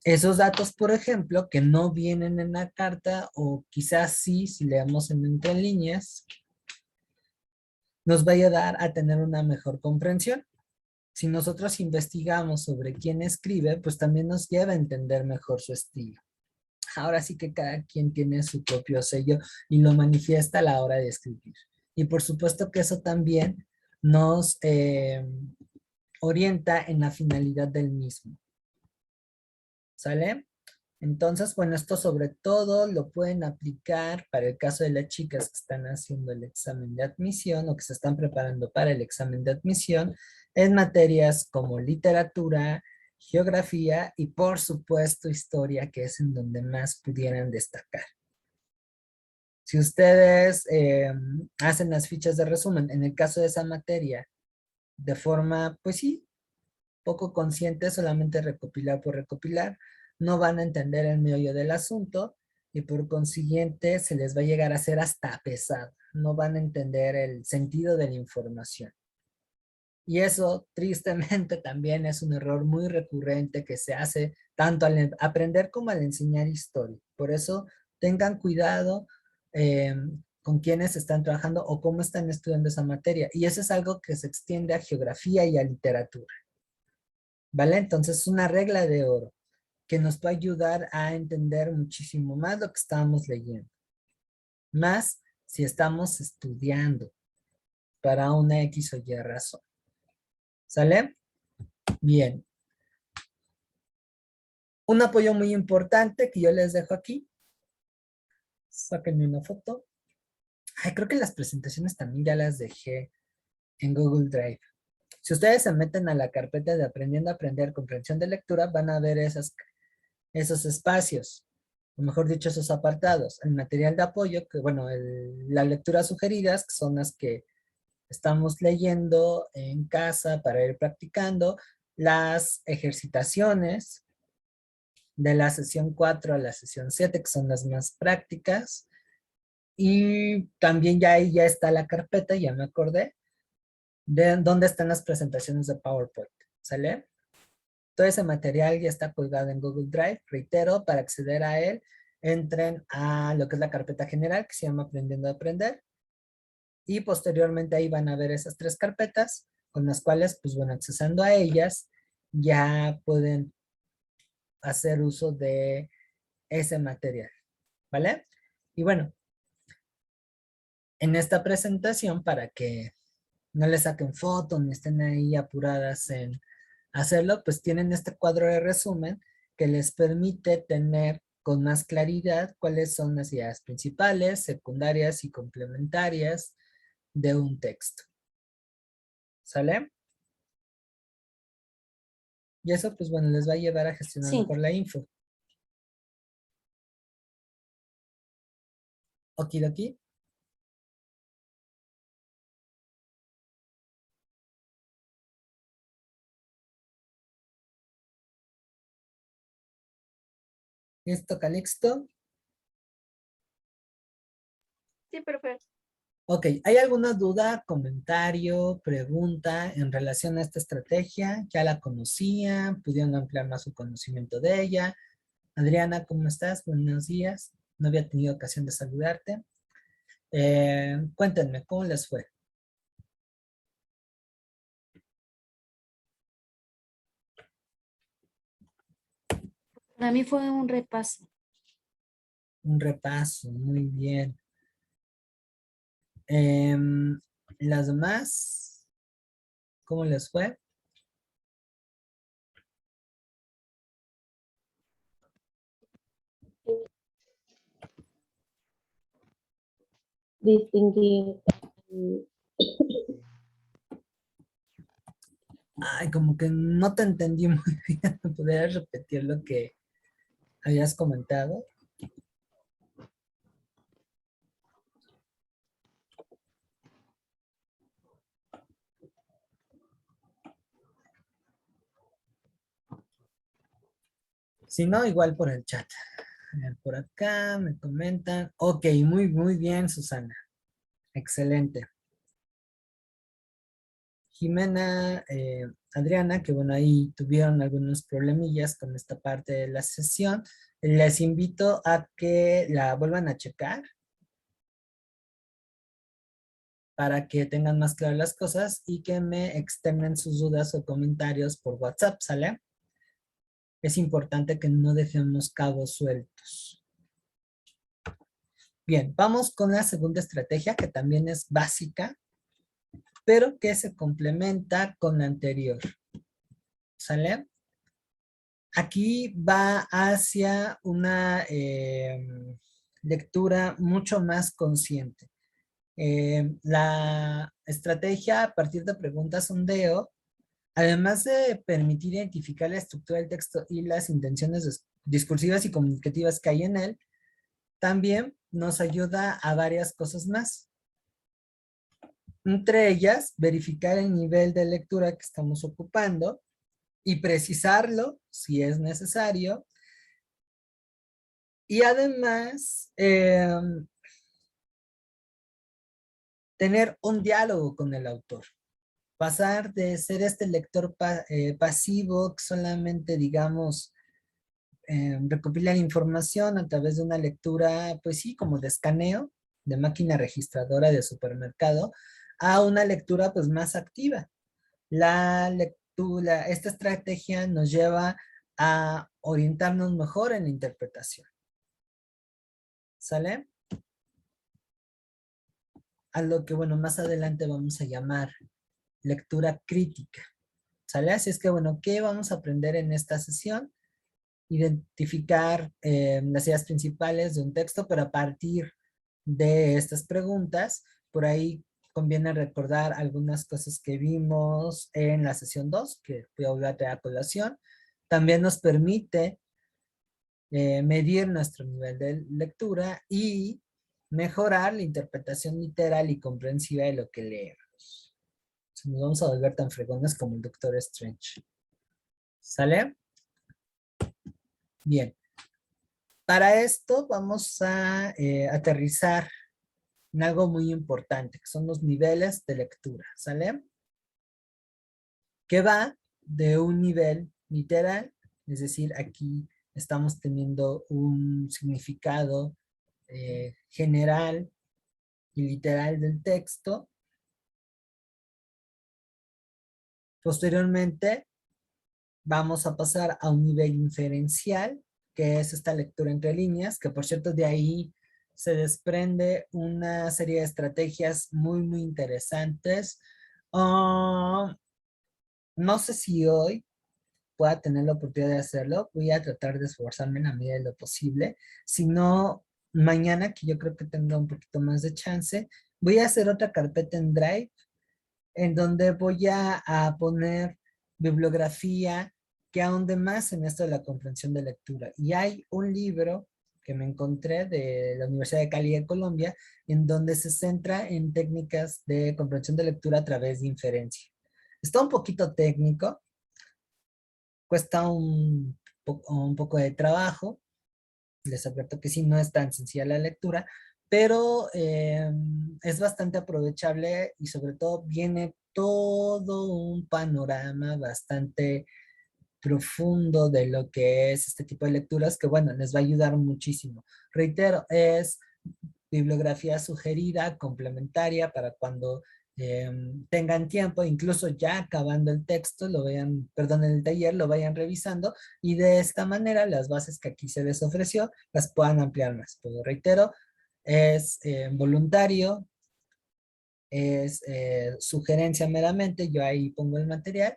esos datos, por ejemplo, que no vienen en la carta, o quizás sí, si leemos en entre líneas, nos va a ayudar a tener una mejor comprensión. Si nosotros investigamos sobre quién escribe, pues también nos lleva a entender mejor su estilo. ahora sí que cada quien tiene su propio sello y lo manifiesta a la hora de escribir. Y por supuesto que eso también nos orienta en la finalidad del mismo. ¿Sale? Entonces, bueno, esto sobre todo lo pueden aplicar para el caso de las chicas que están haciendo el examen de admisión o que se están preparando para el examen de admisión en materias como literatura, geografía y por supuesto historia, que es en donde más pudieran destacar. Si ustedes hacen las fichas de resumen, en el caso de esa materia, de forma, pues sí, poco consciente, solamente recopilar por recopilar, no van a entender el meollo del asunto y por consiguiente se les va a llegar a ser hasta pesado. No van a entender el sentido de la información. Y eso, tristemente, también es un error muy recurrente que se hace tanto al aprender como al enseñar historia. Por eso, tengan cuidado con quienes están trabajando o cómo están estudiando esa materia. Y eso es algo que se extiende a geografía y a literatura. ¿Vale? Entonces, es una regla de oro que nos va a ayudar a entender muchísimo más lo que estamos leyendo. Más si estamos estudiando para una X o Y razón. ¿Sale? Bien. Un apoyo muy importante que yo les dejo aquí. Sáquenme una foto. Ay, creo que las presentaciones también ya las dejé en Google Drive. Si ustedes se meten a la carpeta de Aprendiendo a Aprender, Comprensión de Lectura, van a ver esos espacios, o mejor dicho, esos apartados. El material de apoyo, que bueno, las lecturas sugeridas, que son las que estamos leyendo en casa para ir practicando, las ejercitaciones de la sesión 4 a la sesión 7, que son las más prácticas, y también ya ahí ya está la carpeta, ya me acordé, de dónde están las presentaciones de PowerPoint, ¿sale? Todo ese material ya está colgado en Google Drive. Reitero, para acceder a él, entren a lo que es la carpeta general, que se llama Aprendiendo a Aprender. Y posteriormente ahí van a ver esas 3 carpetas, con las cuales, pues bueno, accesando a ellas, ya pueden hacer uso de ese material, ¿vale? Y bueno, en esta presentación, para que no le saquen fotos ni estén ahí apuradas en hacerlo, pues tienen este cuadro de resumen que les permite tener con más claridad cuáles son las ideas principales, secundarias y complementarias de un texto. ¿Sale? Y eso, pues bueno, les va a llevar a gestionar Sí. mejor la info. Okidoki. ¿Listo, Calixto? Sí, perfecto. Ok, ¿hay alguna duda, comentario, pregunta en relación a esta estrategia? ¿Ya la conocían? ¿Pudieron ampliar más su conocimiento de ella? Adriana, ¿cómo estás? Buenos días. No había tenido ocasión de saludarte. Cuéntenme, ¿cómo les fue? Para mí fue un repaso. Un repaso, muy bien. Em, ¿Las demás? ¿Cómo les fue? Distinguir Ay, como que no te entendí muy bien. ¿Podrías repetir lo que habías comentado? Si no, igual por el chat. A ver, por acá me comentan. Ok, muy bien, Susana. Excelente. Jimena, Adriana, que bueno, ahí tuvieron algunos problemillas con esta parte de la sesión. Les invito a que la vuelvan a checar para que tengan más claras las cosas y que me externen sus dudas o comentarios por WhatsApp, ¿sale? es importante que no dejemos cabos sueltos. Bien, vamos con la segunda estrategia que también es básica, pero que se complementa con la anterior. ¿Sale? Aquí va hacia una lectura mucho más consciente. La estrategia a partir de preguntas sondeo, además de permitir identificar la estructura del texto y las intenciones discursivas y comunicativas que hay en él, también nos ayuda a varias cosas más. Entre ellas, verificar el nivel de lectura que estamos ocupando y precisarlo si es necesario. Y además, tener un diálogo con el autor. Pasar de ser este lector pasivo que solamente, digamos, recopilar información a través de una lectura, pues sí, como de escaneo, de máquina registradora de supermercado, a una lectura pues más activa. La lectura, esta estrategia nos lleva a orientarnos mejor en la interpretación. ¿Sale? A lo que, bueno, más adelante vamos a llamar lectura crítica. ¿Sale? Así es que, bueno, ¿qué vamos a aprender en esta sesión? Identificar las ideas principales de un texto, pero a partir de estas preguntas, por ahí conviene recordar algunas cosas que vimos en la sesión 2, que voy a volver a traer a colación. También nos permite medir nuestro nivel de lectura y mejorar la interpretación literal y comprensiva de lo que leemos. Nos vamos a volver tan fregones como el Doctor Strange. ¿Sale? Bien. Para esto vamos a aterrizar en algo muy importante, que son los niveles de lectura, ¿sale? Que va de un nivel literal, es decir, aquí estamos teniendo un significado general y literal del texto. Posteriormente, vamos a pasar a un nivel inferencial, que es esta lectura entre líneas, que por cierto de ahí se desprende una serie de estrategias muy, muy interesantes. No sé si hoy pueda tener la oportunidad de hacerlo. Voy a tratar de esforzarme en la medida de lo posible. Si no, mañana, que yo creo que tendrá un poquito más de chance, voy a hacer otra carpeta en Drive, en donde voy a poner bibliografía que ahonde más en esto de la comprensión de lectura. Y hay un libro que me encontré de la Universidad de Cali de Colombia, en donde se centra en técnicas de comprensión de lectura a través de inferencia. Está un poquito técnico, cuesta un poco de trabajo, les advierto que sí, no es tan sencilla la lectura, pero es bastante aprovechable y sobre todo viene todo un panorama bastante profundo de lo que es este tipo de lecturas que, bueno, les va a ayudar muchísimo. Reitero, es bibliografía sugerida, complementaria para cuando tengan tiempo, incluso ya acabando el texto, lo vayan, perdón, el taller, lo vayan revisando y de esta manera las bases que aquí se les ofreció las puedan ampliar más. Pero reitero, es voluntario, es sugerencia meramente, yo ahí pongo el material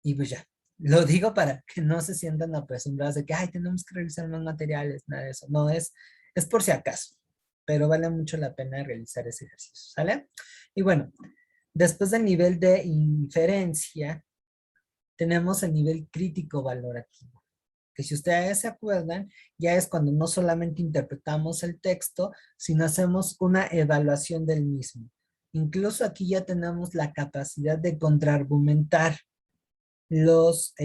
y pues ya. Lo digo para que no se sientan apresurados de que, ay, tenemos que revisar más materiales, nada de eso. No, es por si acaso, pero vale mucho la pena realizar ese ejercicio, ¿sale? Y bueno, después del nivel de inferencia, tenemos el nivel crítico valorativo, que si ustedes se acuerdan, ya es cuando no solamente interpretamos el texto, sino hacemos una evaluación del mismo. Incluso aquí ya tenemos la capacidad de contraargumentar los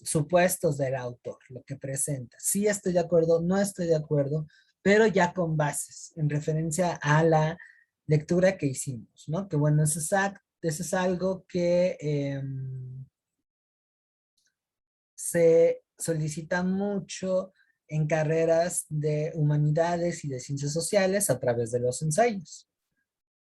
supuestos del autor, lo que presenta. Sí estoy de acuerdo, no estoy de acuerdo, pero ya con bases, en referencia a la lectura que hicimos, ¿no? Que bueno, eso es algo que se solicita mucho en carreras de humanidades y de ciencias sociales a través de los ensayos.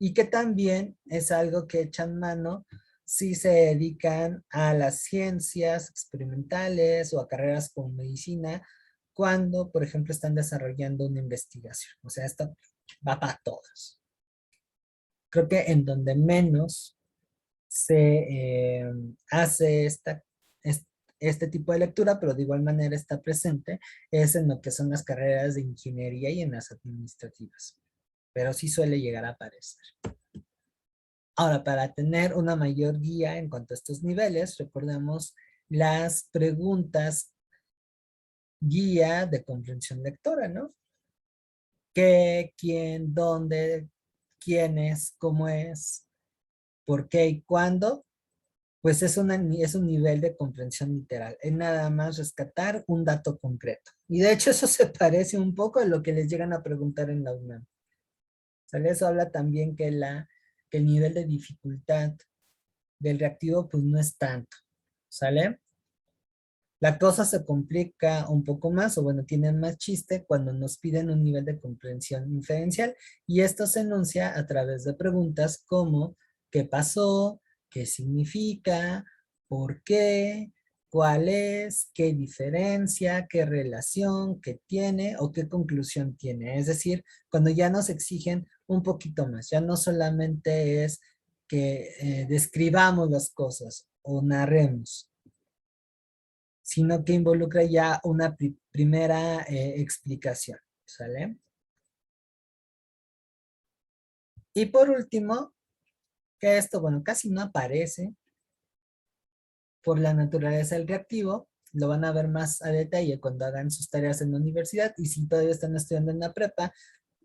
Y que también es algo que echan mano si se dedican a las ciencias experimentales o a carreras como medicina, cuando, por ejemplo, están desarrollando una investigación. O sea, esto va para todos. Creo que en donde menos se hace este tipo de lectura, pero de igual manera está presente, es en lo que son las carreras de ingeniería y en las administrativas. Pero sí suele llegar a aparecer. Ahora, para tener una mayor guía en cuanto a estos niveles, recordemos las preguntas guía de comprensión lectora, ¿no? ¿Qué, quién, dónde, quién es, cómo es, por qué y cuándo? Pues es un nivel de comprensión literal. Es nada más rescatar un dato concreto. Y de hecho eso se parece un poco a lo que les llegan a preguntar en la UNAM. ¿Sale? Eso habla también que el nivel de dificultad del reactivo pues no es tanto. ¿Sale? La cosa se complica un poco más, o bueno, tiene más chiste cuando nos piden un nivel de comprensión inferencial, y esto se enuncia a través de preguntas como ¿qué pasó? ¿Qué significa? ¿Por qué? ¿Cuál es? ¿Qué diferencia? ¿Qué relación? ¿Qué tiene? ¿O qué conclusión tiene? Es decir, cuando ya nos exigen un poquito más, ya no solamente es que describamos las cosas o narremos, sino que involucra ya una primera explicación, ¿sale? Y por último, que esto, bueno, casi no aparece por la naturaleza del reactivo, lo van a ver más a detalle cuando hagan sus tareas en la universidad, y si todavía están estudiando en la prepa,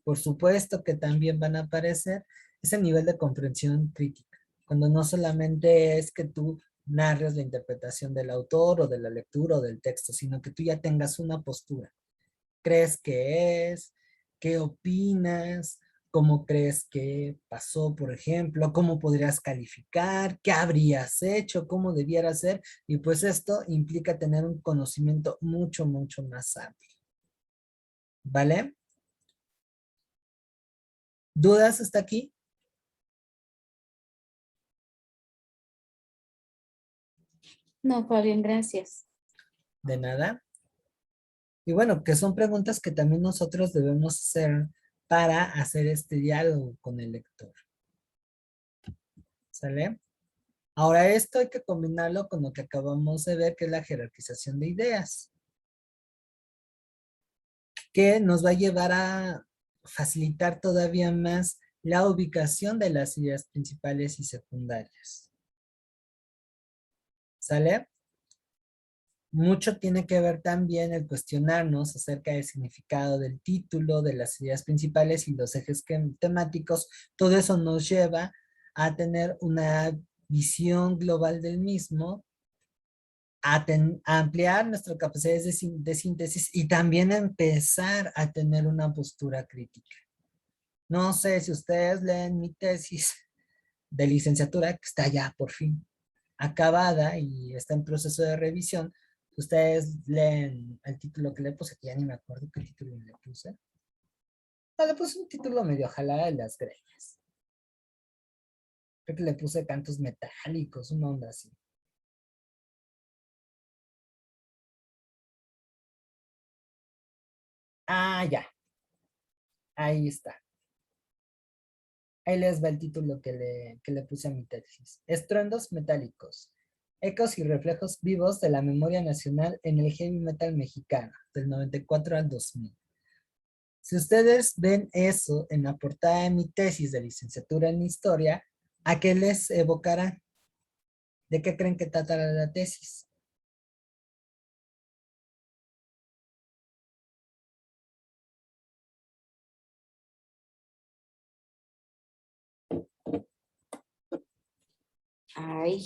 por supuesto que también van a aparecer ese nivel de comprensión crítica, cuando no solamente es que tú narres la interpretación del autor o de la lectura o del texto, sino que tú ya tengas una postura. ¿Crees que es? ¿Qué opinas? ¿Cómo crees que pasó, por ejemplo? ¿Cómo podrías calificar? ¿Qué habrías hecho? ¿Cómo debieras ser? Y pues esto implica tener un conocimiento mucho, mucho más amplio. ¿Vale? ¿Dudas hasta aquí? No, Fabián, gracias. De nada. Y bueno, que son preguntas que también nosotros debemos hacer para hacer este diálogo con el lector. ¿Sale? Ahora esto hay que combinarlo con lo que acabamos de ver, que es la jerarquización de ideas, que nos va a llevar a facilitar todavía más la ubicación de las ideas principales y secundarias. ¿Sale? Mucho tiene que ver también el cuestionarnos acerca del significado del título, de las ideas principales y los ejes temáticos. Todo eso nos lleva a tener una visión global del mismo, a ampliar nuestras capacidades de síntesis y también empezar a tener una postura crítica. No sé si ustedes leen mi tesis de licenciatura, que está ya por fin acabada y está en proceso de revisión. Ustedes leen el título que le puse, que ya ni me acuerdo qué título le puse. No, le puse un título medio jalada de las greñas. Creo que le puse cantos metálicos, una onda así. Ah, ya. Ahí está. Ahí les va el título que le puse a mi tesis. Estruendos metálicos. Ecos y reflejos vivos de la memoria nacional en el heavy metal mexicano, del 94 al 2000. Si ustedes ven eso en la portada de mi tesis de licenciatura en historia, ¿a qué les evocará? ¿De qué creen que tratará la tesis? Ay,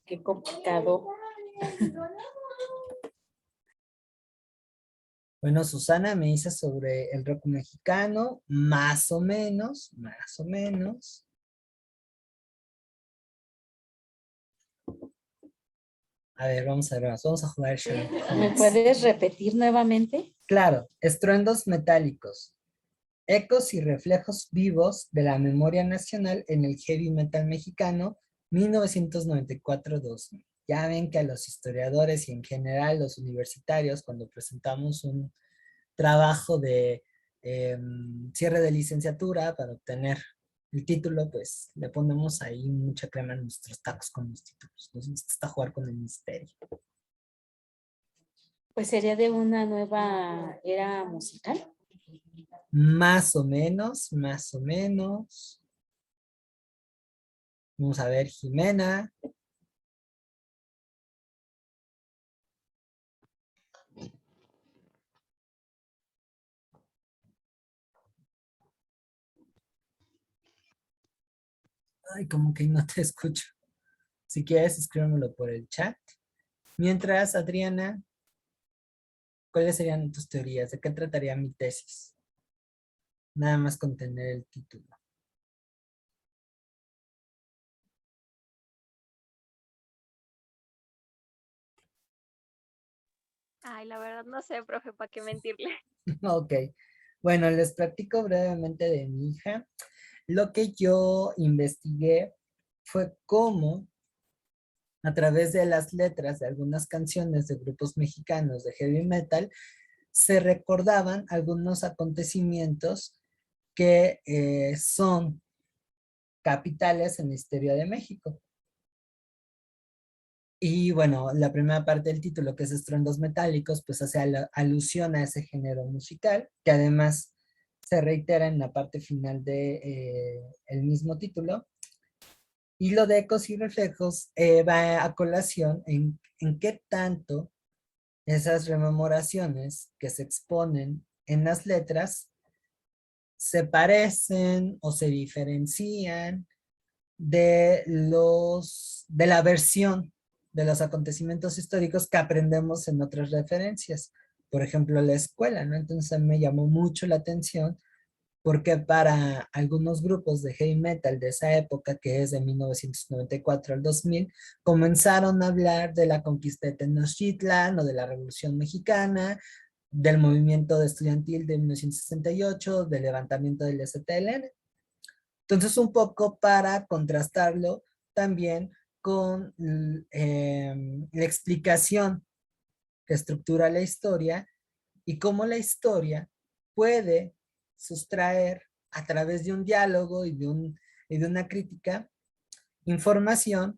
qué complicado. Bueno, Susana me dice sobre el rock mexicano, más o menos, más o menos. A ver, vamos a jugar Sherlock ¿Me Holmes. puedes repetir nuevamente? Claro, estruendos metálicos, ecos y reflejos vivos de la memoria nacional en el heavy metal mexicano 1994-2000. Ya ven que a los historiadores y en general los universitarios, cuando presentamos un trabajo de cierre de licenciatura para obtener el título, pues le ponemos ahí mucha crema en nuestros tacos con los títulos. Nos gusta jugar con el misterio. Pues sería de una nueva era musical. Más o menos, más o menos. Vamos a ver, Jimena. Ay, como que no te escucho. Si quieres, escríbemelo por el chat. Mientras, Adriana, ¿cuáles serían tus teorías? ¿De qué trataría mi tesis? Nada más con tener el título. Ay, la verdad no sé, profe, para qué mentirle. Ok. Bueno, les platico brevemente de mi hija. Lo que yo investigué fue cómo a través de las letras de algunas canciones de grupos mexicanos de heavy metal se recordaban algunos acontecimientos que son capitales en la historia de México. Y bueno, la primera parte del título, que es Estruendos Metálicos, pues hace alusión a ese género musical, que además se reitera en la parte final de el mismo título. Y lo de Ecos y Reflejos va a colación en qué tanto esas rememoraciones que se exponen en las letras se parecen o se diferencian de la versión de los acontecimientos históricos que aprendemos en otras referencias. Por ejemplo, la escuela, ¿no? Entonces a mí me llamó mucho la atención porque para algunos grupos de heavy metal de esa época, que es de 1994 al 2000, comenzaron a hablar de la conquista de Tenochtitlan o de la Revolución Mexicana, del movimiento estudiantil de 1968, del levantamiento del STLN. Entonces, un poco para contrastarlo también con la explicación que estructura la historia y cómo la historia puede sustraer a través de un diálogo y de una crítica información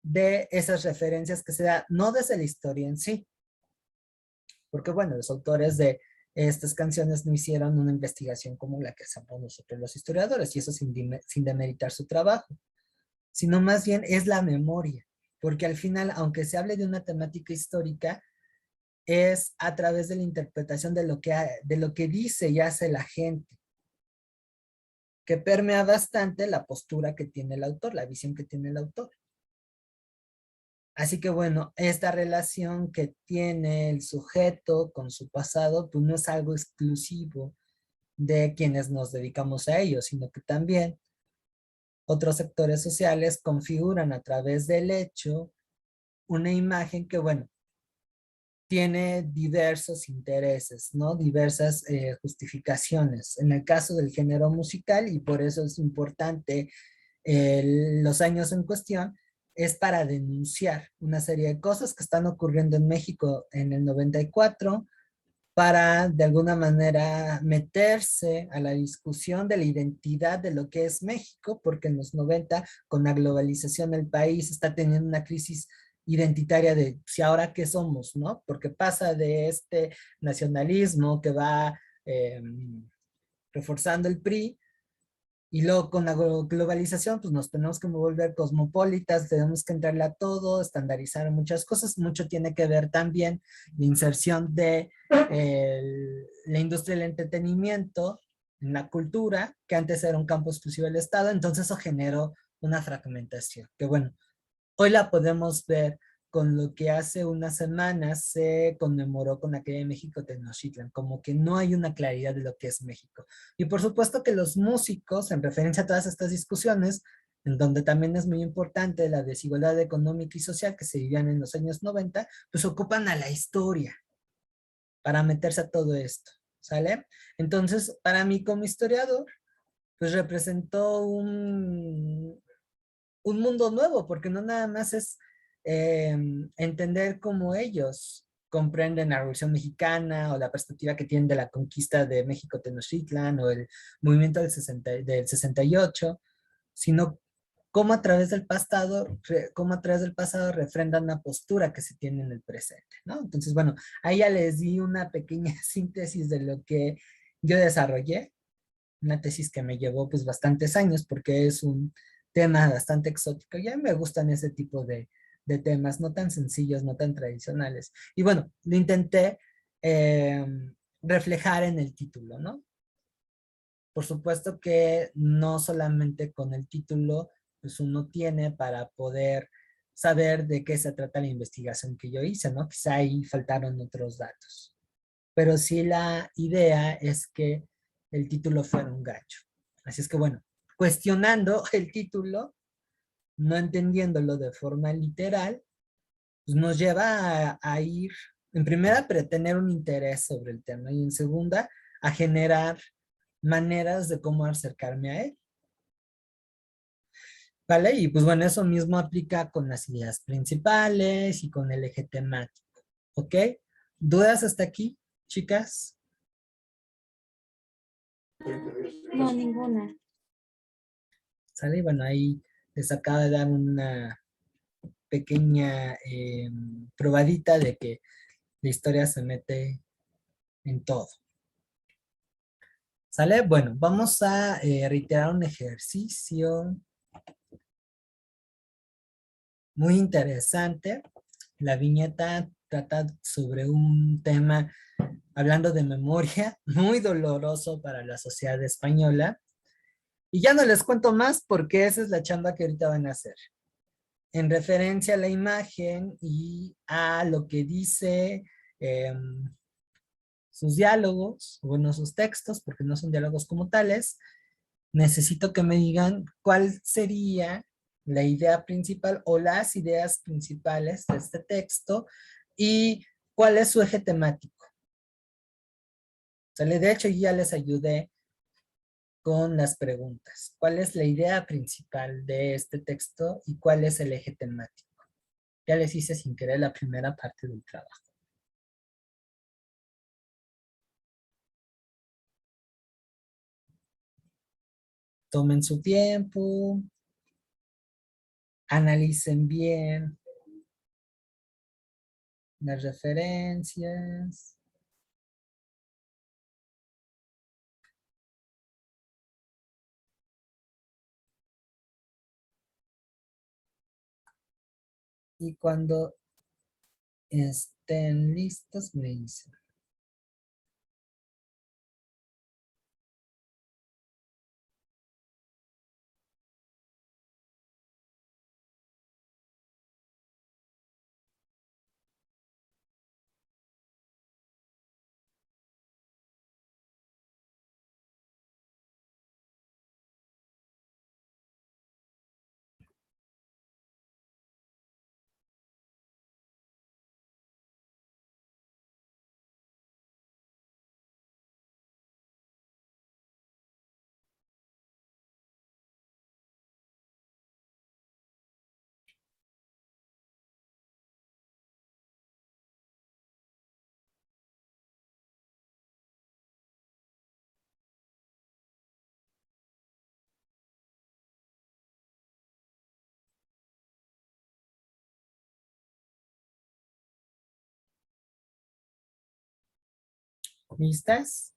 de esas referencias que se da no desde la historia en sí, porque bueno, los autores de estas canciones no hicieron una investigación como la que hacemos nosotros los historiadores, y eso sin demeritar su trabajo, sino más bien es la memoria, porque al final, aunque se hable de una temática histórica, es a través de la interpretación de lo que dice y hace la gente, que permea bastante la postura que tiene el autor, la visión que tiene el autor. Así que bueno, esta relación que tiene el sujeto con su pasado, pues no es algo exclusivo de quienes nos dedicamos a ello, sino que también otros sectores sociales configuran a través del hecho una imagen que, bueno, tiene diversos intereses, ¿no? Diversas justificaciones. En el caso del género musical, y por eso es importante los años en cuestión, es para denunciar una serie de cosas que están ocurriendo en México en el 94, para de alguna manera meterse a la discusión de la identidad de lo que es México, porque en los 90, con la globalización, el país está teniendo una crisis identitaria de si ahora qué somos, ¿no? Porque pasa de este nacionalismo que va reforzando el PRI, y luego con la globalización, pues nos tenemos que volver cosmopolitas, tenemos que entrarle a todo, estandarizar muchas cosas. Mucho tiene que ver también la inserción de la industria del entretenimiento en la cultura, que antes era un campo exclusivo del Estado, entonces eso generó una fragmentación, que bueno, hoy la podemos ver con lo que hace unas semanas se conmemoró con aquella de México Tenochtitlan, como que no hay una claridad de lo que es México. Y por supuesto que los músicos, en referencia a todas estas discusiones, en donde también es muy importante la desigualdad económica y social que se vivían en los años 90, pues ocupan a la historia para meterse a todo esto, ¿sale? Entonces, para mí como historiador, pues representó un mundo nuevo, porque no nada más es entender cómo ellos comprenden la Revolución Mexicana o la perspectiva que tienen de la conquista de México Tenochtitlan o el movimiento del 68, sino cómo a través del pasado, cómo a través del pasado refrendan una postura que se tiene en el presente, ¿no? Entonces, bueno, ahí ya les di una pequeña síntesis de lo que yo desarrollé, una tesis que me llevó pues bastantes años porque es un tema bastante exótico. Ya me gustan ese tipo de temas, no tan sencillos, no tan tradicionales. Y bueno, lo intenté eh, reflejar en el título, ¿no? Por supuesto que no solamente con el título, pues uno tiene para poder saber de qué se trata la investigación que yo hice, ¿no? Quizá ahí faltaron otros datos. Pero sí la idea es que el título fuera un gancho. Así es que bueno, cuestionando el título, no entendiéndolo de forma literal, pues nos lleva a ir, en primera, a tener un interés sobre el tema y en segunda, a generar maneras de cómo acercarme a él. ¿Vale? Y pues bueno, eso mismo aplica con las ideas principales y con el eje temático. ¿Ok? ¿Dudas hasta aquí, chicas? No, ninguna. ¿Sale? Y bueno, ahí les acaba de dar una pequeña probadita de que la historia se mete en todo. ¿Sale? Bueno, vamos a reiterar un ejercicio muy interesante. La viñeta trata sobre un tema, hablando de memoria, muy doloroso para la sociedad española. Y ya no les cuento más porque esa es la chamba que ahorita van a hacer. En referencia a la imagen y a lo que dice sus diálogos, bueno, sus textos, porque no son diálogos como tales, necesito que me digan cuál sería la idea principal o las ideas principales de este texto y cuál es su eje temático. ¿Sale? De hecho, ya les ayudé con las preguntas. ¿Cuál es la idea principal de este texto y cuál es el eje temático? Ya les hice sin querer la primera parte del trabajo. Tomen su tiempo, analicen bien las referencias. Y cuando estén listos, me dicen. ¿Listas?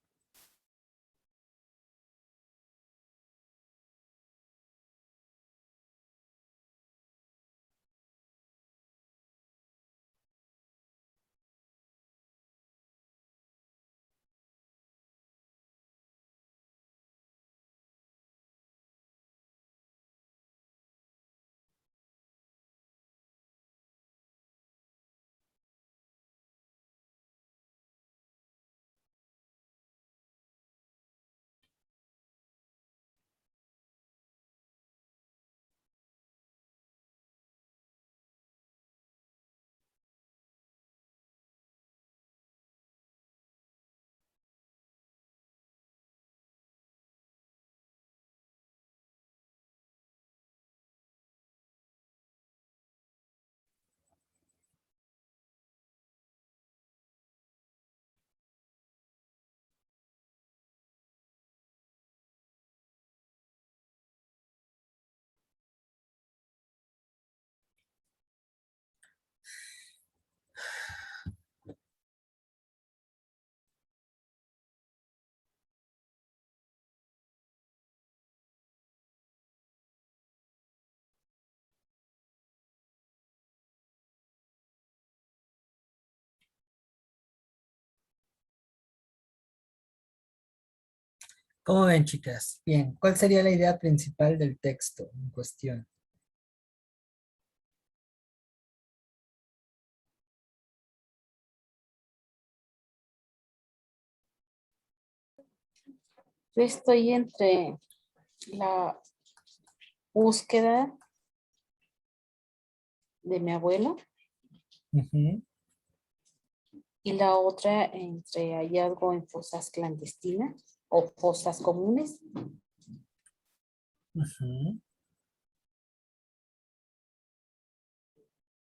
¿Cómo ven, chicas? Bien, ¿cuál sería la idea principal del texto en cuestión? Yo estoy entre la búsqueda de mi abuelo Ujú, y la otra entre hallazgo en fosas clandestinas o fosas comunes. ujú.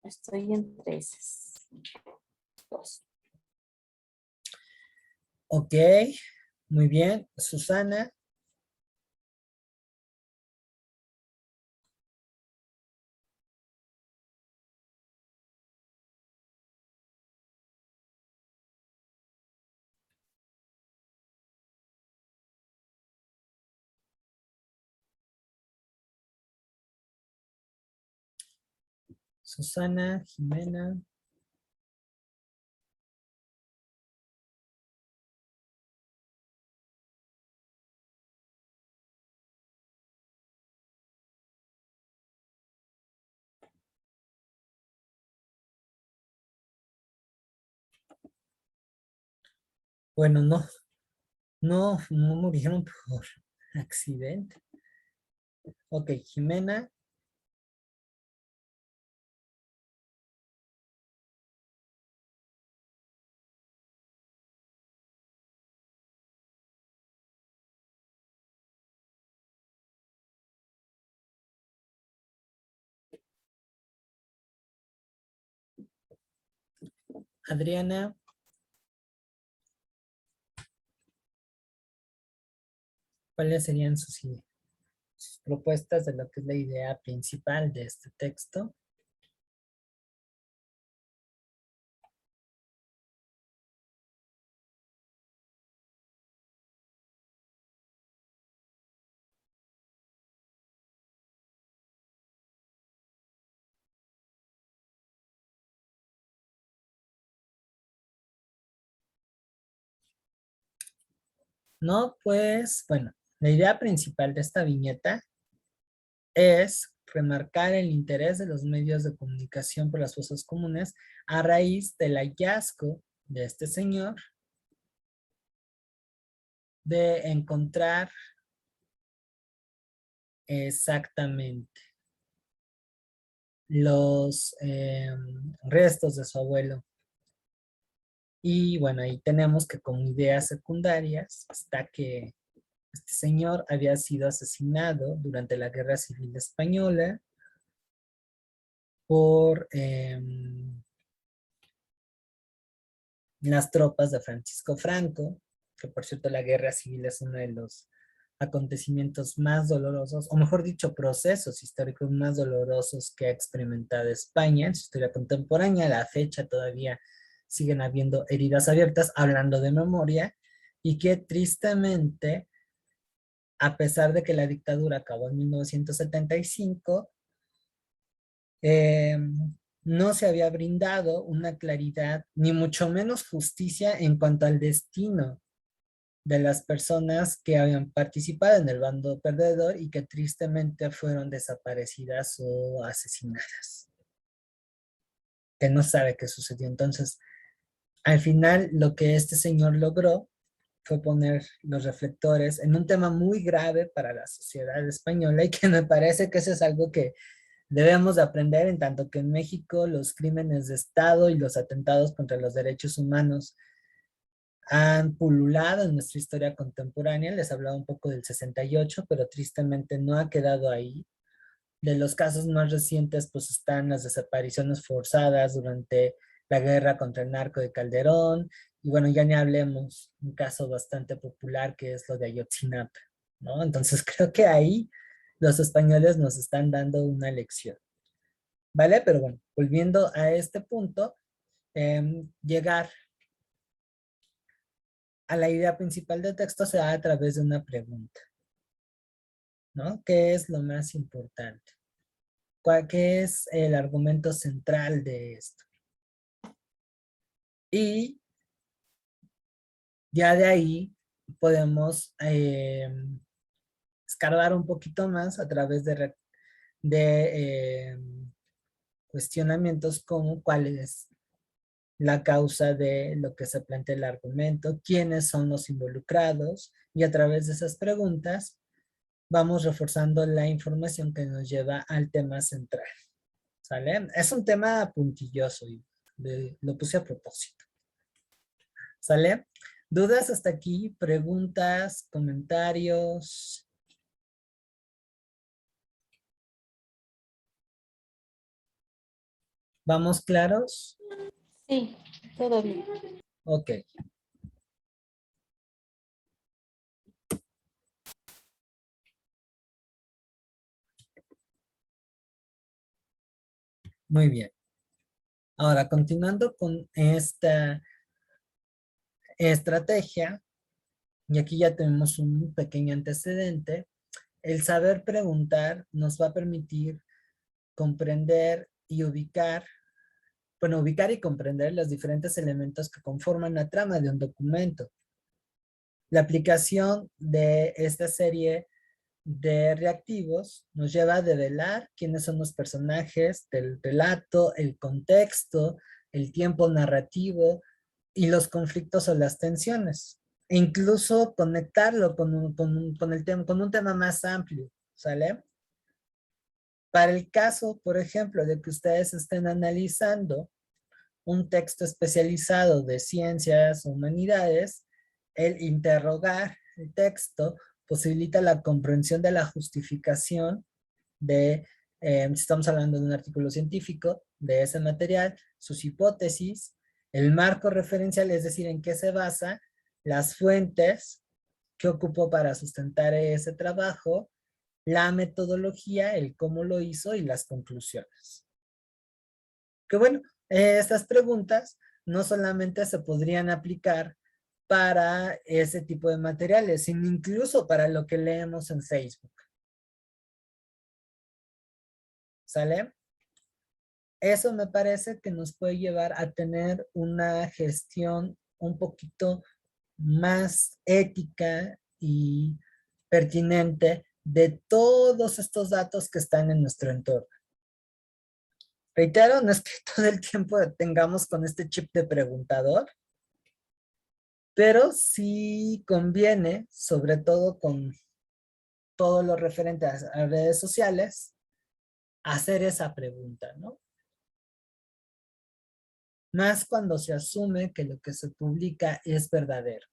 Estoy entre esas dos. Ok, muy bien. Susana, Susana, Jimena. Bueno, no murieron por accidente. Ok, Jimena. Adriana, ¿cuáles serían sus propuestas de lo que es la idea principal de este texto? No, pues, bueno, la idea principal de esta viñeta es remarcar el interés de los medios de comunicación por las fosas comunes a raíz del hallazgo de este señor de encontrar exactamente los restos de su abuelo. Y bueno, ahí tenemos que como ideas secundarias está que este señor había sido asesinado durante la Guerra Civil Española por las tropas de Francisco Franco, que por cierto la Guerra Civil es uno de los acontecimientos más dolorosos, o mejor dicho, procesos históricos más dolorosos que ha experimentado España en su historia contemporánea. A la fecha todavía siguen habiendo heridas abiertas, hablando de memoria, y que tristemente, a pesar de que la dictadura acabó en 1975, eh, no se había brindado una claridad, ni mucho menos justicia en cuanto al destino de las personas que habían participado en el bando perdedor y que tristemente fueron desaparecidas o asesinadas, que no sabe qué sucedió. Entonces, al final, lo que este señor logró fue poner los reflectores en un tema muy grave para la sociedad española y que me parece que eso es algo que debemos de aprender, en tanto que en México los crímenes de Estado y los atentados contra los derechos humanos han pululado en nuestra historia contemporánea. Les hablaba un poco del 68, pero tristemente no ha quedado ahí. De los casos más recientes, pues están las desapariciones forzadas durante la guerra contra el narco de Calderón, y bueno, ya ni hablemos, un caso bastante popular que es lo de Ayotzinapa, ¿no? Entonces creo que ahí los españoles nos están dando una lección, ¿vale? Pero bueno, volviendo a este punto, llegar a la idea principal del texto se da a través de una pregunta, ¿no? ¿Qué es lo más importante? ¿Qué es el argumento central de esto? Y ya de ahí podemos escarbar un poquito más a través de cuestionamientos como cuál es la causa de lo que se plantea el argumento, quiénes son los involucrados, y a través de esas preguntas vamos reforzando la información que nos lleva al tema central. ¿Sale? Es un tema puntilloso y lo puse a propósito. ¿Sale? ¿Dudas hasta aquí? ¿Preguntas? ¿Comentarios? ¿Vamos claros? Sí, todo bien. Ok. Muy bien. Ahora, continuando con esta estrategia, y aquí ya tenemos un pequeño antecedente, el saber preguntar nos va a permitir comprender y ubicar y comprender los diferentes elementos que conforman la trama de un documento. La aplicación de esta serie de reactivos nos lleva a develar quiénes son los personajes del relato, el contexto, el tiempo narrativo y los conflictos o las tensiones. E incluso conectarlo con un tema más amplio, ¿sale? Para el caso, por ejemplo, de que ustedes estén analizando un texto especializado de ciencias o humanidades, el interrogar el texto posibilita la comprensión de la justificación de, si estamos hablando de un artículo científico, de ese material, sus hipótesis, el marco referencial, es decir, en qué se basa, las fuentes que ocupó para sustentar ese trabajo, la metodología, el cómo lo hizo y las conclusiones. Que bueno, estas preguntas no solamente se podrían aplicar para ese tipo de materiales, sino incluso para lo que leemos en Facebook. ¿Sale? Eso me parece que nos puede llevar a tener una gestión un poquito más ética y pertinente de todos estos datos que están en nuestro entorno. Reitero, no es que todo el tiempo tengamos con este chip de preguntador, pero sí conviene, sobre todo con todo lo referente a redes sociales, hacer esa pregunta, ¿no? Más cuando se asume que lo que se publica es verdadero.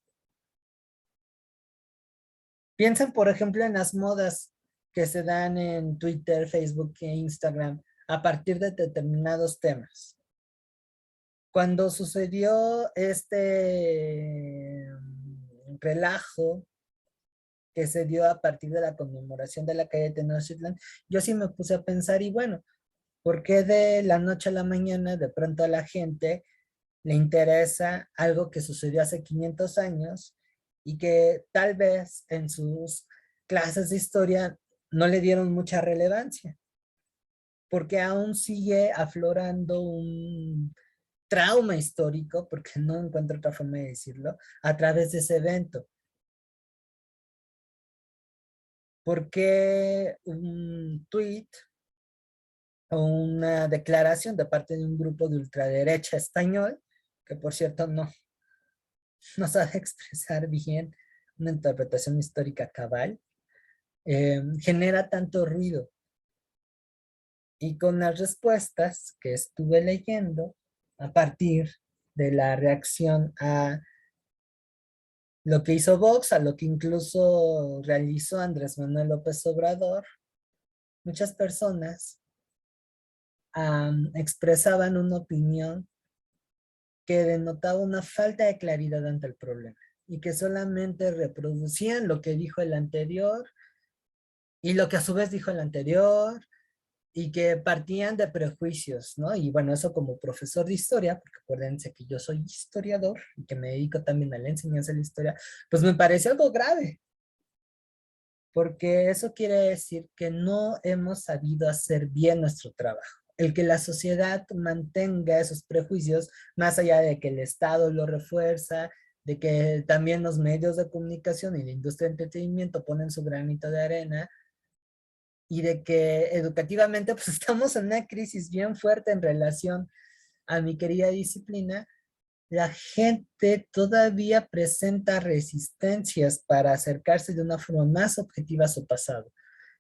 Piensen, por ejemplo, en las modas que se dan en Twitter, Facebook e Instagram a partir de determinados temas. Cuando sucedió este relajo que se dio a partir de la conmemoración de la calle de Tenochtitlan, yo sí me puse a pensar, y bueno, ¿por qué de la noche a la mañana de pronto a la gente le interesa algo que sucedió hace 500 años y que tal vez en sus clases de historia no le dieron mucha relevancia? Porque aún sigue aflorando un trauma histórico, porque no encuentro otra forma de decirlo, a través de ese evento. Porque un tweet o una declaración de parte de un grupo de ultraderecha español, que por cierto no sabe expresar bien una interpretación histórica cabal, genera tanto ruido. Y con las respuestas que estuve leyendo a partir de la reacción a lo que hizo Vox, a lo que incluso realizó Andrés Manuel López Obrador, muchas personas expresaban una opinión que denotaba una falta de claridad ante el problema y que solamente reproducían lo que dijo el anterior y lo que a su vez dijo el anterior y que partían de prejuicios, ¿no? Y bueno, eso como profesor de historia, porque acuérdense que yo soy historiador y que me dedico también a la enseñanza de la historia, pues me parece algo grave, porque eso quiere decir que no hemos sabido hacer bien nuestro trabajo. El que la sociedad mantenga esos prejuicios, más allá de que el Estado lo refuerza, de que también los medios de comunicación y la industria de entretenimiento ponen su granito de arena, y de que educativamente pues estamos en una crisis bien fuerte en relación a mi querida disciplina. La gente todavía presenta resistencias para acercarse de una forma más objetiva a su pasado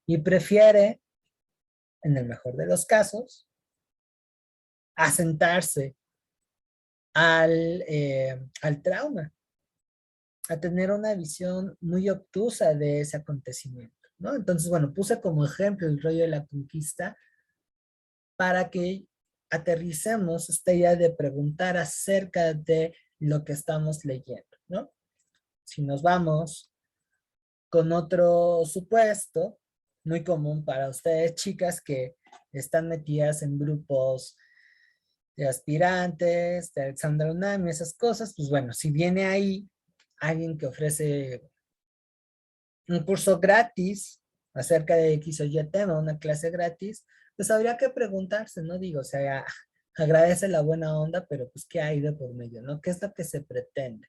y prefiere, en el mejor de los casos, asentarse al trauma, a tener una visión muy obtusa de ese acontecimiento, ¿no? Entonces, bueno, puse como ejemplo el rollo de la conquista para que aterricemos esta idea de preguntar acerca de lo que estamos leyendo, ¿no? Si nos vamos con otro supuesto, muy común para ustedes, chicas, que están metidas en grupos de aspirantes, de Alexandra UNAM, esas cosas, pues bueno, si viene ahí alguien que ofrece un curso gratis acerca de X o Y tema, una clase gratis, pues habría que preguntarse, ¿no? Digo, o sea, agradece la buena onda, pero pues, ¿qué hay de por medio, no? ¿Qué es lo que se pretende?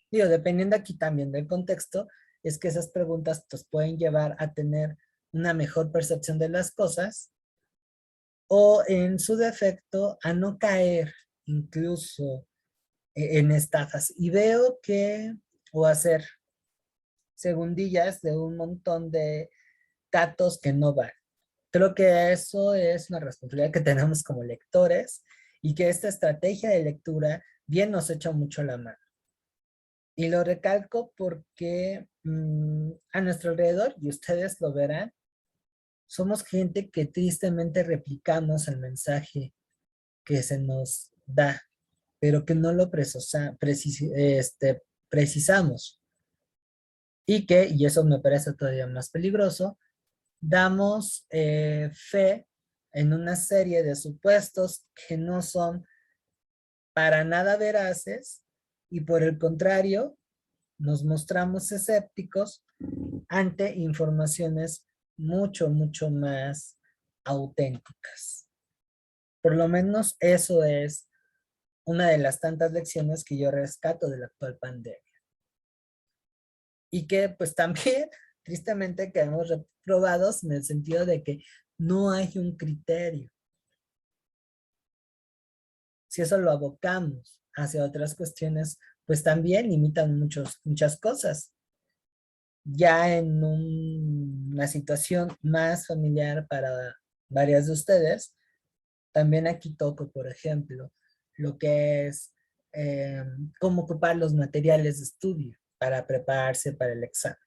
Digo, dependiendo aquí también del contexto, es que esas preguntas pues pueden llevar a tener una mejor percepción de las cosas o en su defecto a no caer incluso en estafas. Y veo que, o hacer segundillas de un montón de datos que no van. Creo que eso es una responsabilidad que tenemos como lectores y que esta estrategia de lectura bien nos echa mucho la mano. Y lo recalco porque a nuestro alrededor, y ustedes lo verán, somos gente que tristemente replicamos el mensaje que se nos da, pero que no lo precisamos. Y que, y eso me parece todavía más peligroso, damos fe en una serie de supuestos que no son para nada veraces y por el contrario, nos mostramos escépticos ante informaciones mucho, mucho más auténticas. Por lo menos eso es una de las tantas lecciones que yo rescato de la actual pandemia. Y que pues también, tristemente, quedamos reprobados en el sentido de que no hay un criterio. Si eso lo abocamos hacia otras cuestiones, pues también limitan muchas cosas. Ya en una situación más familiar para varias de ustedes, también aquí toco, por ejemplo, lo que es cómo ocupar los materiales de estudio para prepararse para el examen.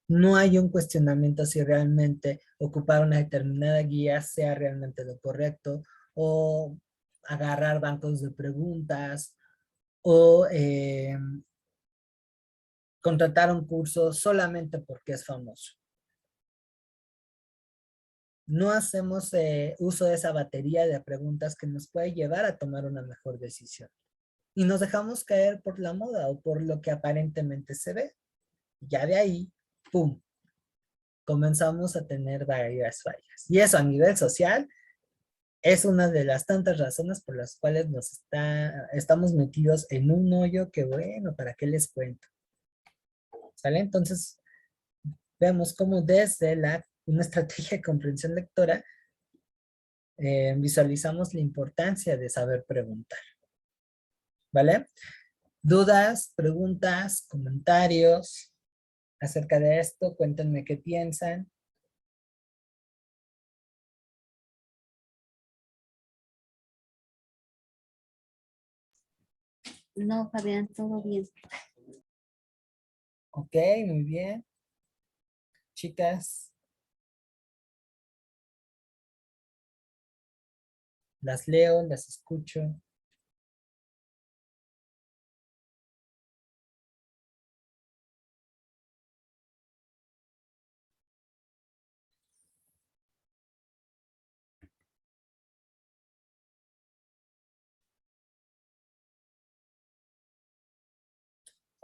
No hay un cuestionamiento si realmente ocupar una determinada guía sea realmente lo correcto o agarrar bancos de preguntas o contratar un curso solamente porque es famoso. No hacemos uso de esa batería de preguntas que nos puede llevar a tomar una mejor decisión. Y nos dejamos caer por la moda o por lo que aparentemente se ve. Ya de ahí, ¡pum!, comenzamos a tener varias fallas. Y eso a nivel social es una de las tantas razones por las cuales estamos metidos en un hoyo que, bueno, ¿para qué les cuento? ¿Sale? Entonces, vemos cómo desde una estrategia de comprensión lectora visualizamos la importancia de saber preguntar. ¿Vale? ¿Dudas, preguntas, comentarios acerca de esto? Cuéntenme qué piensan. No, Fabián, todo bien. Ok, muy bien. Chicas, las leo, las escucho.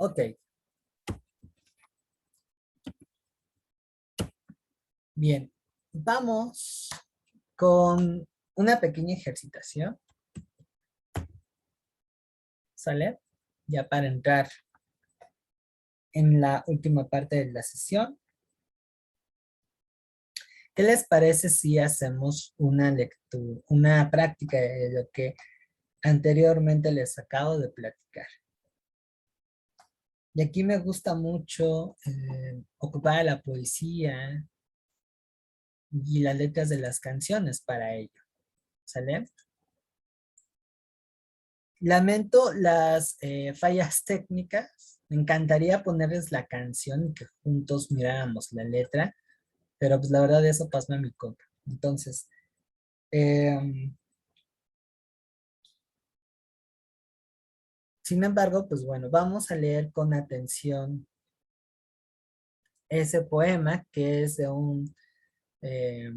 Ok. Bien. Vamos con una pequeña ejercitación. ¿Sale? ya para entrar en la última parte de la sesión, ¿qué les parece si hacemos una lectura, una práctica de lo que anteriormente les acabo de platicar? Y aquí me gusta mucho ocupar la poesía y las letras de las canciones para ello, ¿sale? Lamento las fallas técnicas. Me encantaría ponerles la canción y que juntos miráramos la letra, pero pues la verdad eso pasó a mi contra. Entonces, sin embargo, pues bueno, vamos a leer con atención ese poema que es de un eh,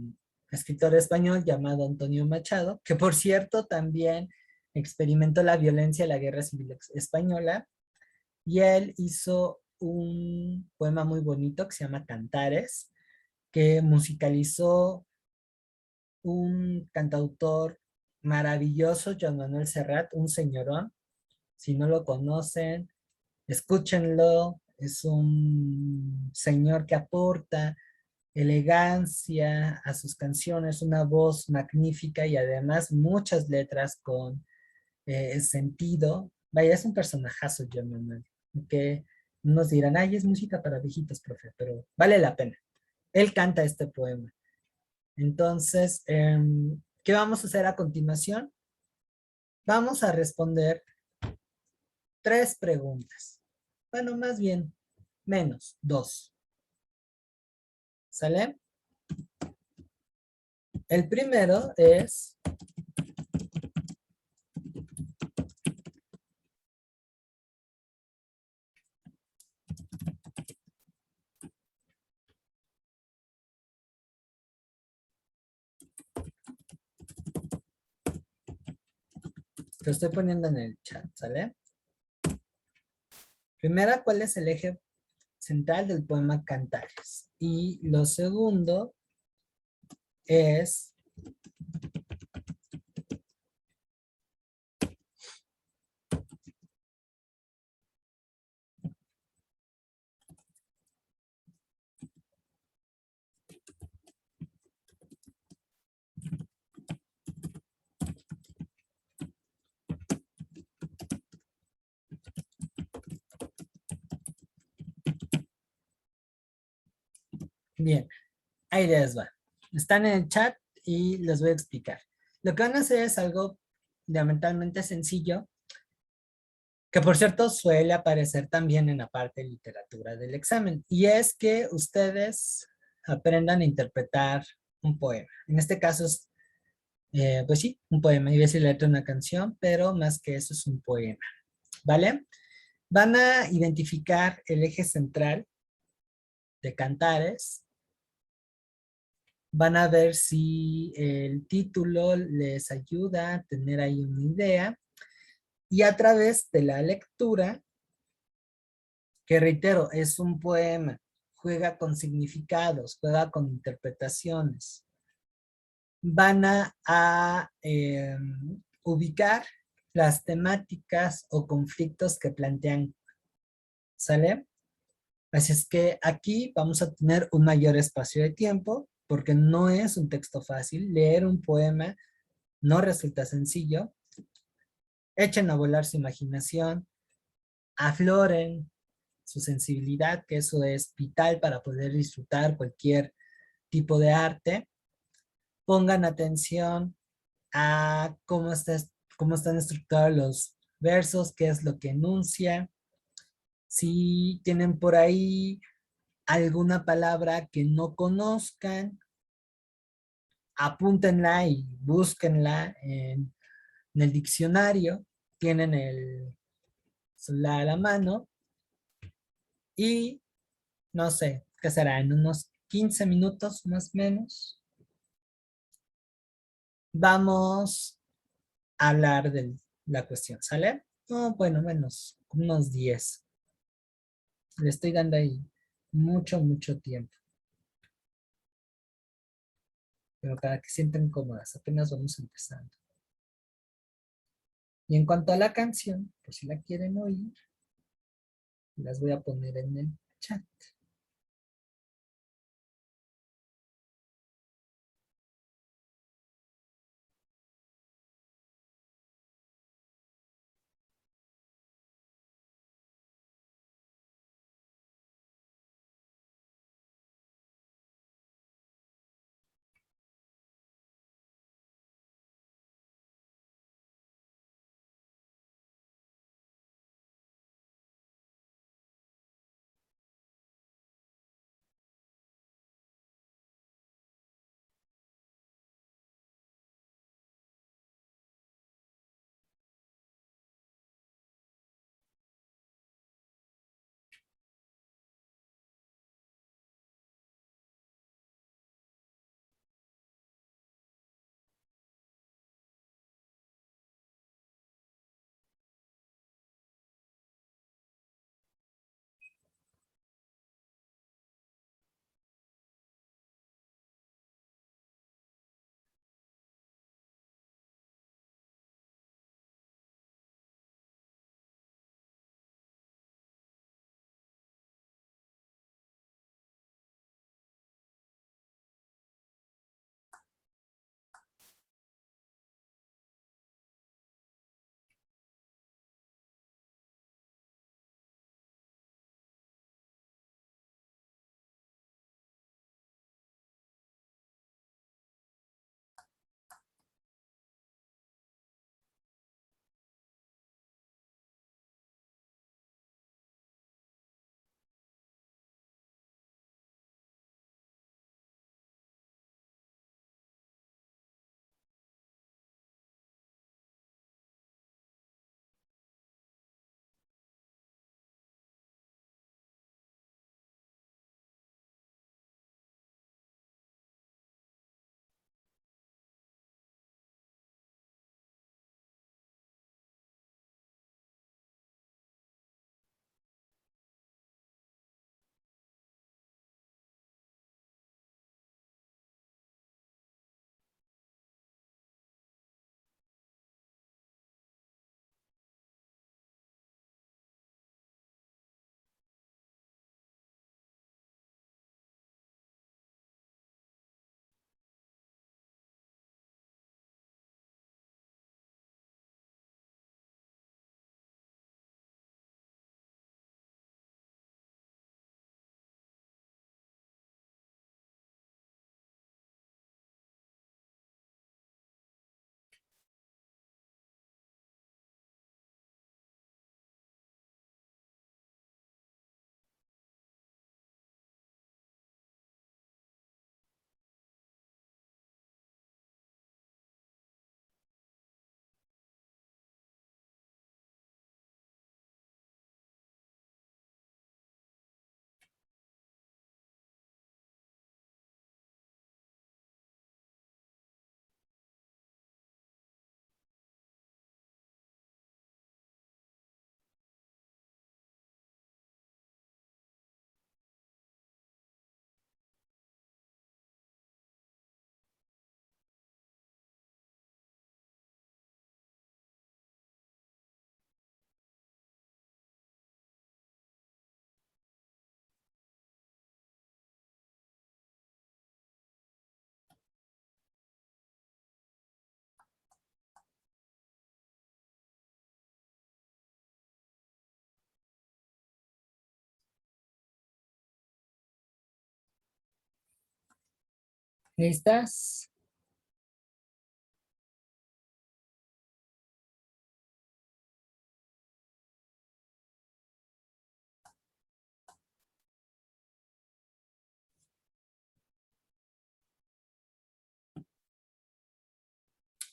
escritor español llamado Antonio Machado, que por cierto también experimentó la violencia de la Guerra Civil Española, y él hizo un poema muy bonito que se llama Cantares, que musicalizó un cantautor maravilloso, Joan Manuel Serrat, un señorón. Si no lo conocen, escúchenlo. Es un señor que aporta elegancia a sus canciones, una voz magnífica y además muchas letras con sentido. Vaya, es un personajazo, Joan Manuel, que nos dirán, ay, es música para viejitos, profe, pero vale la pena. Él canta este poema. Entonces, ¿qué vamos a hacer a continuación? Vamos a responder 3 preguntas. Bueno, más bien, menos, 2. ¿Sale? El primero es, lo estoy poniendo en el chat, ¿sale? Primera, ¿cuál es el eje central del poema Cantares? Y lo segundo es, bien, ahí les va. Están en el chat y les voy a explicar. Lo que van a hacer es algo fundamentalmente sencillo, que por cierto suele aparecer también en la parte de literatura del examen, y es que ustedes aprendan a interpretar un poema. En este caso es, pues sí, un poema. Iba a decir letra de una canción, pero más que eso es un poema, ¿vale? Van a identificar el eje central de Cantares. Van a ver si el título les ayuda a tener ahí una idea. Y a través de la lectura, que reitero, es un poema, juega con significados, juega con interpretaciones, van a ubicar las temáticas o conflictos que plantean, ¿sale? Así es que aquí vamos a tener un mayor espacio de tiempo, porque no es un texto fácil. Leer un poema no resulta sencillo. Echen a volar su imaginación, afloren su sensibilidad, que eso es vital para poder disfrutar cualquier tipo de arte. Pongan atención a cómo están estructurados los versos, qué es lo que enuncia. Si tienen por ahí alguna palabra que no conozcan, apúntenla y búsquenla en el diccionario. Tienen el celular a la mano y no sé, ¿qué será? En unos 15 minutos más o menos vamos a hablar de la cuestión, ¿sale? No, bueno, menos, unos 10. Le estoy dando ahí mucho, mucho tiempo. Pero para que sientan cómodas, apenas vamos empezando. Y en cuanto a la canción, pues si la quieren oír, las voy a poner en el chat. ¿Listas?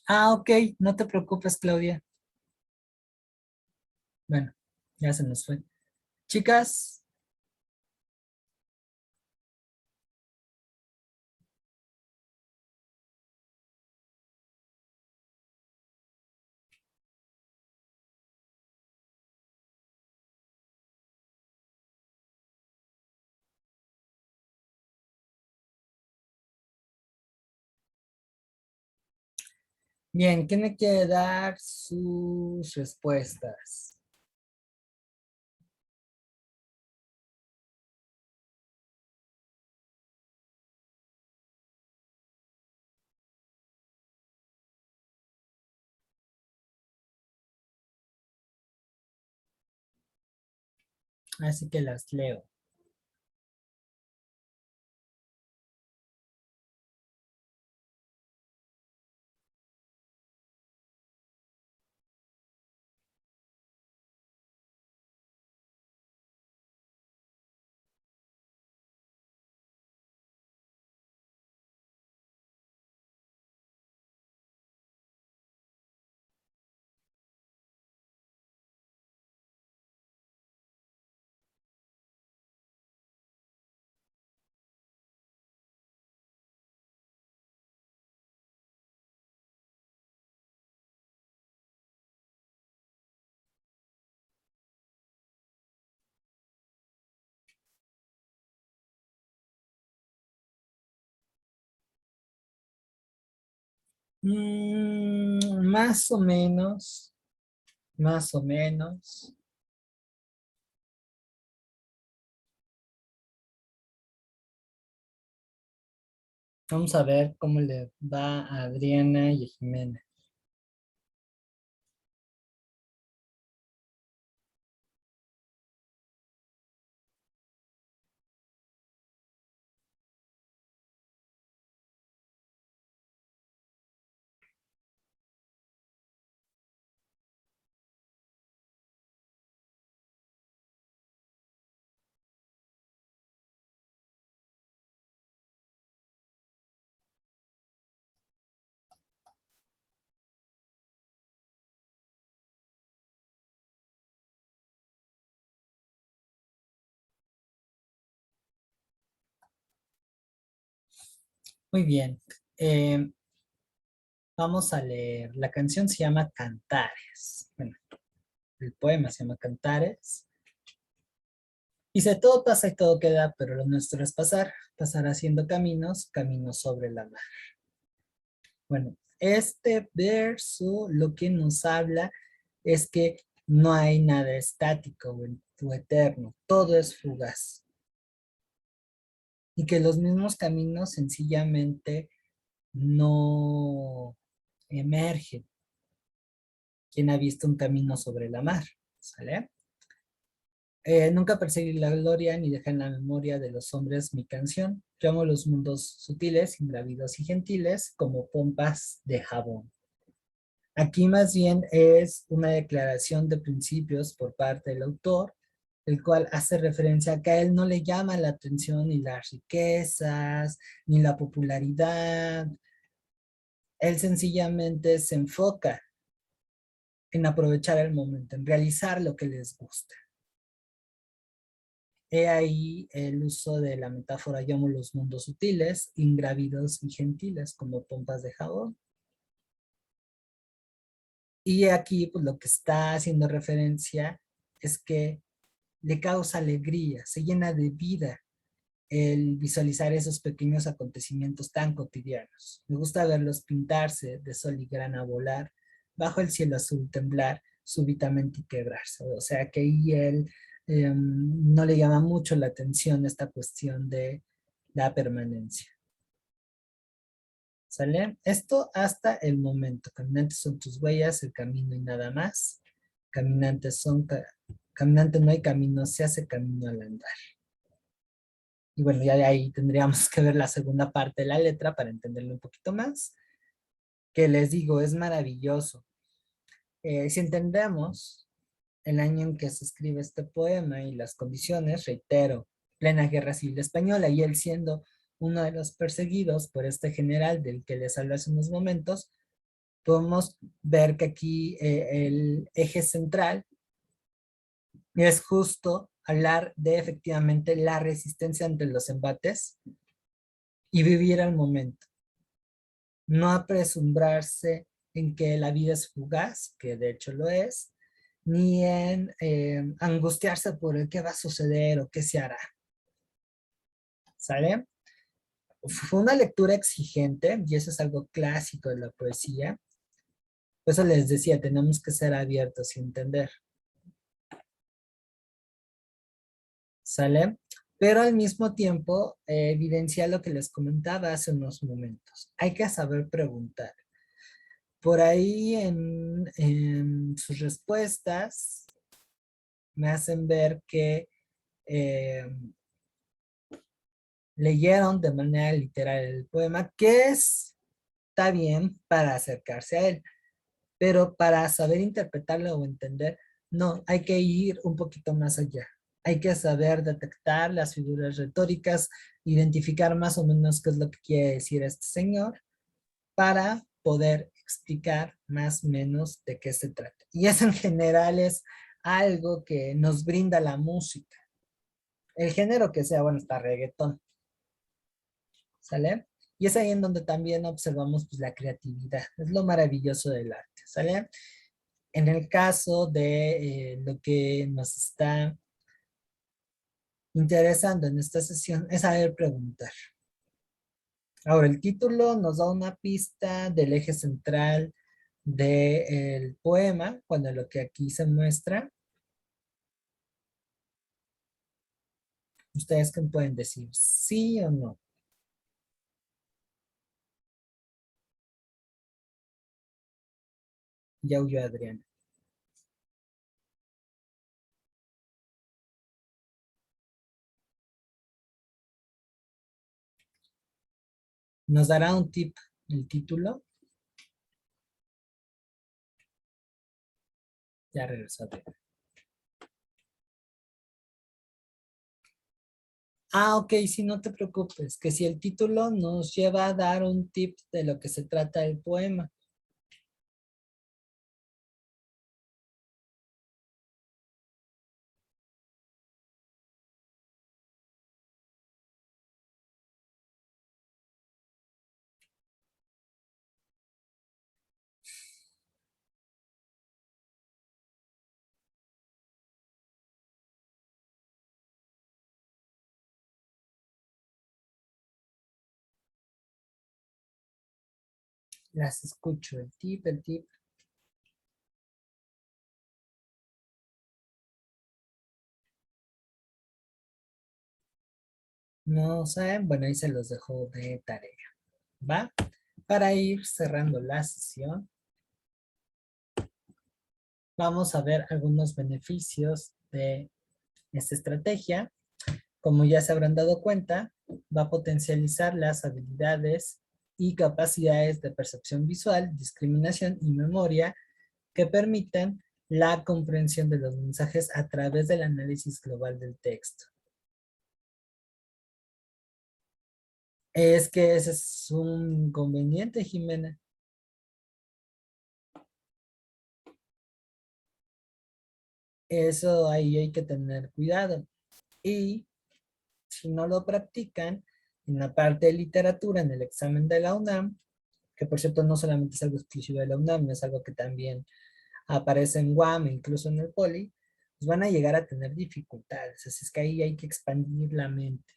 Ah, ok, no te preocupes, Claudia. Bueno, ya se nos fue. Chicas, Bien, ¿quién me quiere dar sus respuestas? Así que las leo. Más o menos, más o menos. Vamos a ver cómo le va a Adriana y a Jimena. Muy bien. Eh, Vamos a leer. La canción se llama Cantares. Bueno, el poema se llama Cantares. Dice, todo pasa y todo queda, pero lo nuestro es pasar. Pasar haciendo caminos, caminos sobre la mar. Bueno, este verso lo que nos habla es que no hay nada estático o eterno. Todo es fugaz. Y que los mismos caminos sencillamente no emergen. ¿Quién ha visto un camino sobre la mar? ¿Sale? Nunca perseguí la gloria ni dejé en la memoria de los hombres mi canción. Llamo los mundos sutiles, ingrávidos y gentiles como pompas de jabón. Aquí más bien es una declaración de principios por parte del autor, el cual hace referencia a que a él no le llama la atención ni las riquezas, ni la popularidad. Él sencillamente se enfoca en aprovechar el momento, en realizar lo que les gusta. He ahí el uso de la metáfora, llamo los mundos sutiles, ingrávidos y gentiles, como pompas de jabón. Y aquí, pues lo que está haciendo referencia es que le causa alegría, se llena de vida el visualizar esos pequeños acontecimientos tan cotidianos. Me gusta verlos pintarse de sol y grana volar, bajo el cielo azul temblar, súbitamente y quebrarse. O sea que ahí él no le llama mucho la atención esta cuestión de la permanencia. ¿Sale? Esto hasta el momento. Caminantes son tus huellas, el camino y nada más. Caminantes son, caminante no hay camino, se hace camino al andar. Y bueno, ya de ahí tendríamos que ver la segunda parte de la letra para entenderlo un poquito más. Que les digo, es maravilloso. Si entendemos el año en que se escribe este poema y las condiciones, reitero, plena guerra civil española y él siendo uno de los perseguidos por este general del que les hablé hace unos momentos, podemos ver que aquí el eje central es justo hablar de efectivamente la resistencia ante los embates y vivir al momento. No apresurarse en que la vida es fugaz, que de hecho lo es, ni en angustiarse por el qué va a suceder o qué se hará. ¿Sale? Fue una lectura exigente y eso es algo clásico de la poesía. Por eso les decía, tenemos que ser abiertos y entender. ¿Sale? Pero al mismo tiempo evidencia lo que les comentaba hace unos momentos. Hay que saber preguntar. Por ahí en sus respuestas me hacen ver que eh, leyeron de manera literal el poema, que está bien para acercarse a él, pero para saber interpretarlo o entender, no, hay que ir un poquito más allá. Hay que saber detectar las figuras retóricas, identificar más o menos qué es lo que quiere decir este señor para poder explicar más o menos de qué se trata. Y eso en general es algo que nos brinda la música. El género que sea, bueno, está reggaetón, ¿sale? Y es ahí en donde también observamos pues, la creatividad. Es lo maravilloso del arte, ¿sale? En el caso de lo que nos está interesando en esta sesión es saber preguntar. Ahora, el título nos da una pista del eje central del poema, cuando lo que aquí se muestra, ustedes que pueden decir, sí o no. Ya huyó Adriana. ¿Nos dará un tip el título? Ya regresó Adriana. Ah, ok, sí, no te preocupes, que si el título nos lleva a dar un tip de lo que se trata el poema. Las escucho, el tip, el tip. No saben, bueno, ahí se los dejo de tarea, ¿va? Para ir cerrando la sesión, vamos a ver algunos beneficios de esta estrategia. Como ya se habrán dado cuenta, va a potencializar las habilidades y capacidades de percepción visual, discriminación y memoria que permitan la comprensión de los mensajes a través del análisis global del texto. Es que ese es un inconveniente, Jimena. Eso ahí hay que tener cuidado. Y si no lo practican, en la parte de literatura, en el examen de la UNAM, que por cierto no solamente es algo exclusivo de la UNAM, es algo que también aparece en UAM e incluso en el Poli, pues van a llegar a tener dificultades. Así es que ahí hay que expandir la mente,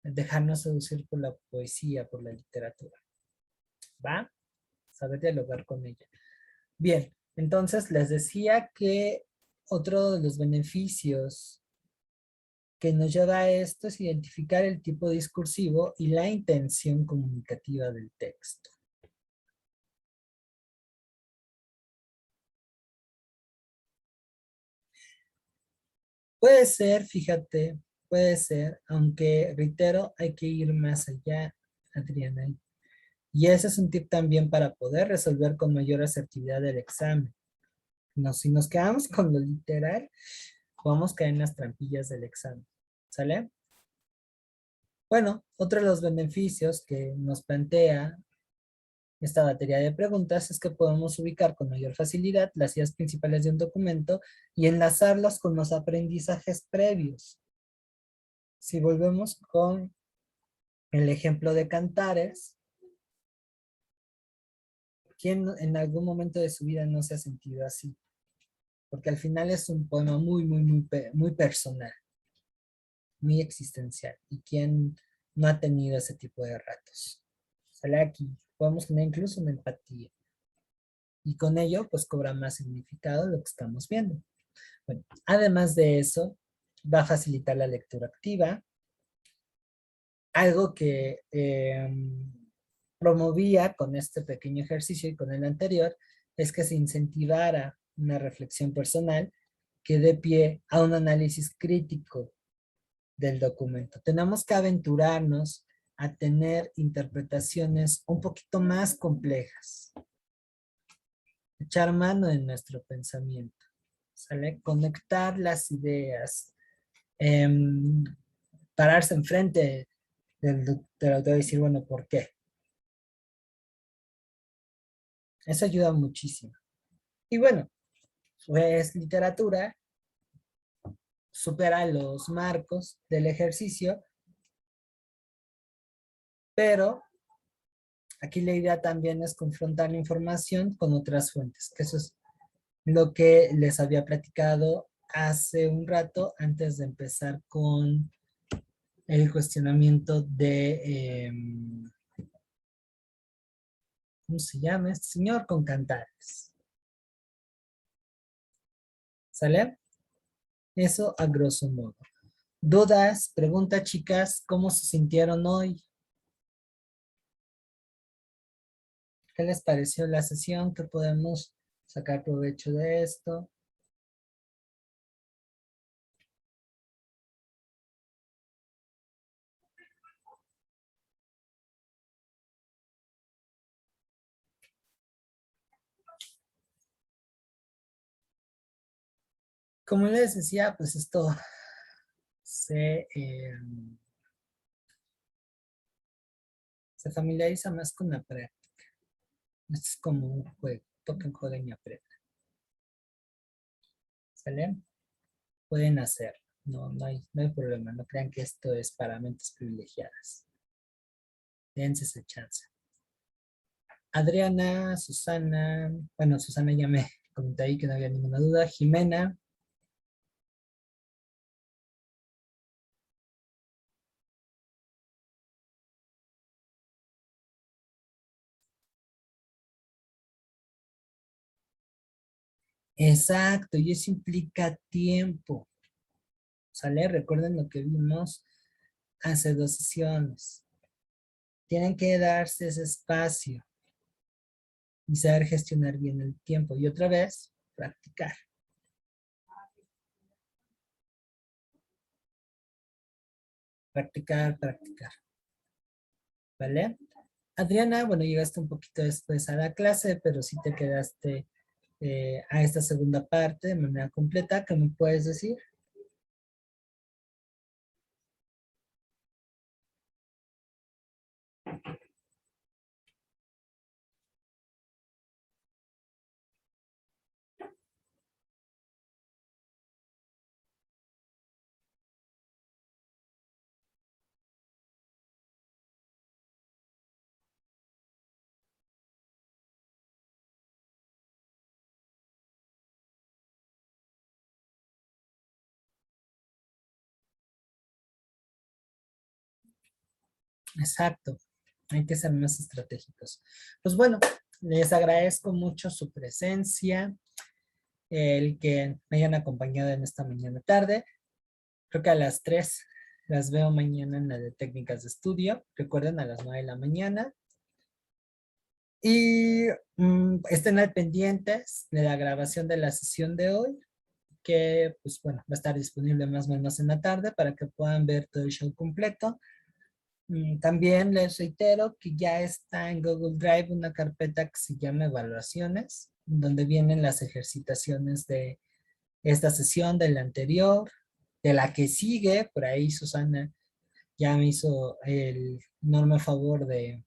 dejarnos seducir por la poesía, por la literatura. ¿Va? Saber dialogar con ella. Bien, entonces les decía que otro de los beneficios que nos lleva a esto es identificar el tipo discursivo y la intención comunicativa del texto. Puede ser, fíjate, puede ser, aunque reitero, hay que ir más allá, Adriana. Y ese es un tip también para poder resolver con mayor asertividad el examen. No, si nos quedamos con lo literal, vamos a caer en las trampillas del examen. ¿Sale? Bueno, otro de los beneficios que nos plantea esta batería de preguntas es que podemos ubicar con mayor facilidad las ideas principales de un documento y enlazarlas con los aprendizajes previos. Si volvemos con el ejemplo de Cantares, ¿quién en algún momento de su vida no se ha sentido así? Porque al final es un poema muy personal, muy existencial. ¿Y quién no ha tenido ese tipo de ratos? Sale aquí, podemos tener incluso una empatía. y con ello pues cobra más significado lo que estamos viendo. Bueno, además de eso, va a facilitar la lectura activa, algo que promovía con este pequeño ejercicio y con el anterior, es que se incentivara una reflexión personal que dé pie a un análisis crítico del documento. Tenemos que aventurarnos a tener interpretaciones un poquito más complejas. Echar mano en nuestro pensamiento, ¿sale? Conectar las ideas, pararse enfrente del autor y decir, bueno, ¿por qué? Eso ayuda muchísimo. Y bueno, pues literatura supera los marcos del ejercicio, pero aquí la idea también es confrontar la información con otras fuentes, que eso es lo que les había platicado hace un rato antes de empezar con el cuestionamiento de, ¿cómo se llama este señor? Con Cantares. ¿Sale? Eso a grosso modo. ¿Dudas? Pregunta, chicas, ¿cómo se sintieron hoy? ¿Qué les pareció la sesión? ¿Qué podemos sacar provecho de esto? Como les decía, pues esto se familiariza más con la práctica. Esto es como un juego. Toquen, jueguen y aprendan. ¿Sale? Pueden hacerlo. No hay problema. No crean que esto es para mentes privilegiadas. Dense esa chance. Adriana, Susana. Bueno, Susana ya me comentó ahí que no había ninguna duda. Jimena. Exacto, y eso implica tiempo. ¿Sale? Recuerden lo que vimos hace 2 sesiones. Tienen que darse ese espacio y saber gestionar bien el tiempo. Y otra vez, practicar. Practicar, practicar. ¿Vale? Adriana, bueno, llegaste un poquito después a la clase, pero sí te quedaste a esta segunda parte de manera completa. ¿Qué me puedes decir? Exacto. Hay que ser más estratégicos. Pues bueno, les agradezco mucho su presencia, el que me hayan acompañado en esta mañana tarde. Creo que a las 3 las veo mañana en la de técnicas de estudio. Recuerden, a las 9 de la mañana. Y estén al pendientes de la grabación de la sesión de hoy, que pues bueno, va a estar disponible más o menos en la tarde para que puedan ver todo el show completo. También les reitero que ya está en Google Drive una carpeta que se llama evaluaciones, donde vienen las ejercitaciones de esta sesión, de la anterior, de la que sigue. Por ahí Susana ya me hizo el enorme favor de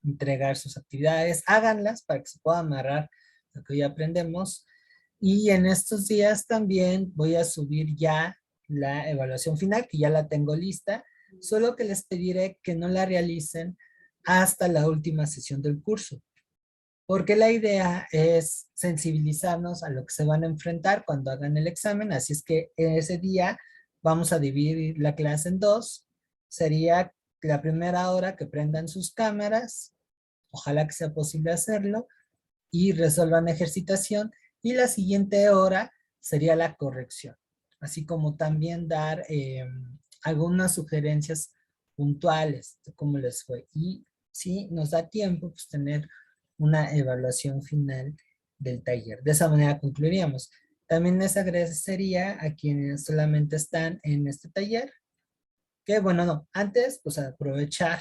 entregar sus actividades. Háganlas para que se pueda amarrar lo que hoy aprendemos. Y en estos días también voy a subir ya la evaluación final, que ya la tengo lista, solo que les pediré que no la realicen hasta la última sesión del curso, porque la idea es sensibilizarnos a lo que se van a enfrentar cuando hagan el examen. Así es que ese día vamos a dividir la clase en 2. Sería la primera hora que prendan sus cámaras, ojalá que sea posible hacerlo, y resuelvan ejercitación. Y la siguiente hora sería la corrección. Así como también dar algunas sugerencias puntuales de cómo les fue. Y si nos da tiempo, pues tener una evaluación final del taller. De esa manera concluiríamos. También les agradecería a quienes solamente están en este taller, que bueno, no, antes pues aprovechar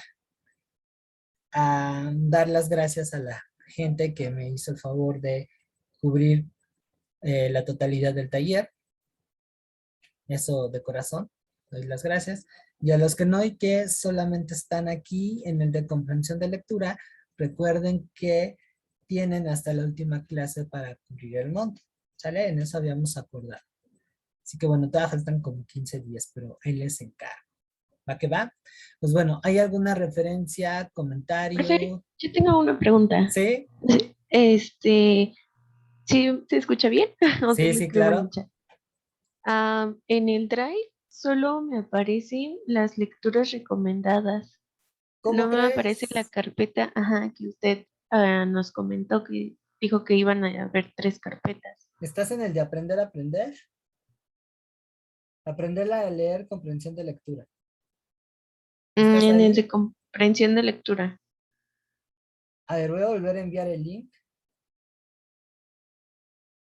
a dar las gracias a la gente que me hizo el favor de cubrir la totalidad del taller. Eso de corazón, doy las gracias. Y a los que no y que solamente están aquí en el de comprensión de lectura, recuerden que tienen hasta la última clase para cubrir el monte. ¿Sale? En eso habíamos acordado. Así que bueno, todavía faltan como 15 días, pero ahí les encargo. ¿Va que va? Pues bueno, ¿hay alguna referencia, Profe, comentario? yo tengo una pregunta. ¿Sí? Este, ¿sí se escucha bien? ¿O Sí, solo sí, escribo en el claro. chat? En el Drive solo me aparecen las lecturas recomendadas. ¿Cómo No me aparece la crees? carpeta, ajá, que usted nos comentó que dijo que iban a haber 3 carpetas. ¿Estás en el de aprender a aprender? Aprender a leer, comprensión de lectura. ¿Estás En el ahí? de comprensión de lectura. A ver, voy a volver a enviar el link,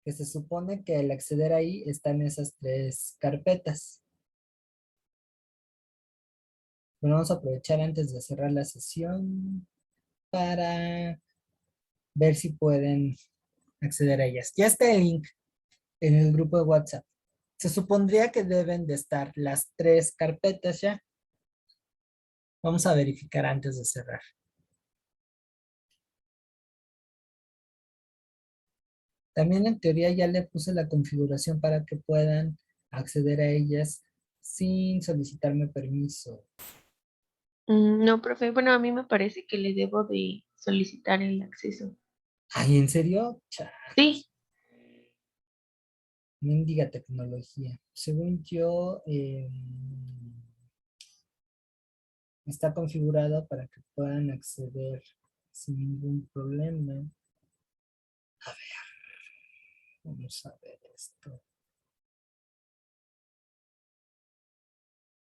que se supone que al acceder ahí están esas 3 carpetas. Bueno, vamos a aprovechar antes de cerrar la sesión para ver si pueden acceder a ellas. Ya está el link en el grupo de WhatsApp. Se supondría que deben de estar las 3 carpetas ya. Vamos a verificar antes de cerrar. También en teoría ya le puse la configuración para que puedan acceder a ellas sin solicitarme permiso. No, profe, bueno, a mí me parece que le debo de solicitar el acceso. Ay, ¿en serio? Sí, Mendiga tecnología. Según yo, está configurada para que puedan acceder sin ningún problema. Vamos a ver esto.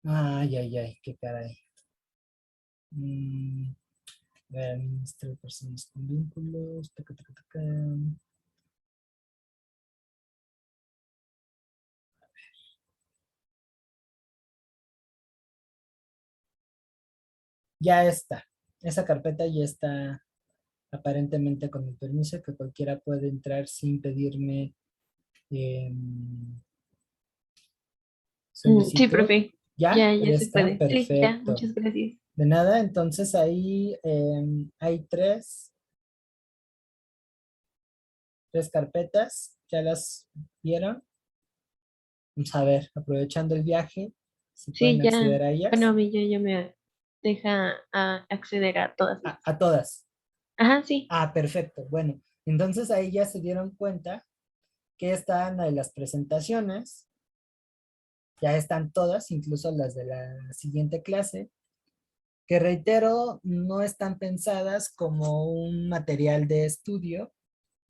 Ay, ay, ay, qué caray. Administrar personas con vínculos. Taca, taca, taca. Ya está. Esa carpeta ya está aparentemente con el permiso que cualquiera puede entrar sin pedirme sí, solicitud. profe, ¿Ya? ya Ya se está. puede. Sí, ya, Perfecto. muchas gracias. De nada, entonces ahí hay tres carpetas. ¿Ya las vieron? Vamos a ver, aprovechando el viaje, si Sí, pueden ya, acceder a bueno, a ellas. mí ya me deja acceder a todas A, ellas. a todas. Ajá, sí. Ah, perfecto. Bueno, entonces ahí ya se dieron cuenta que están la de las presentaciones. Ya están todas, incluso las de la siguiente clase, que reitero, no están pensadas como un material de estudio,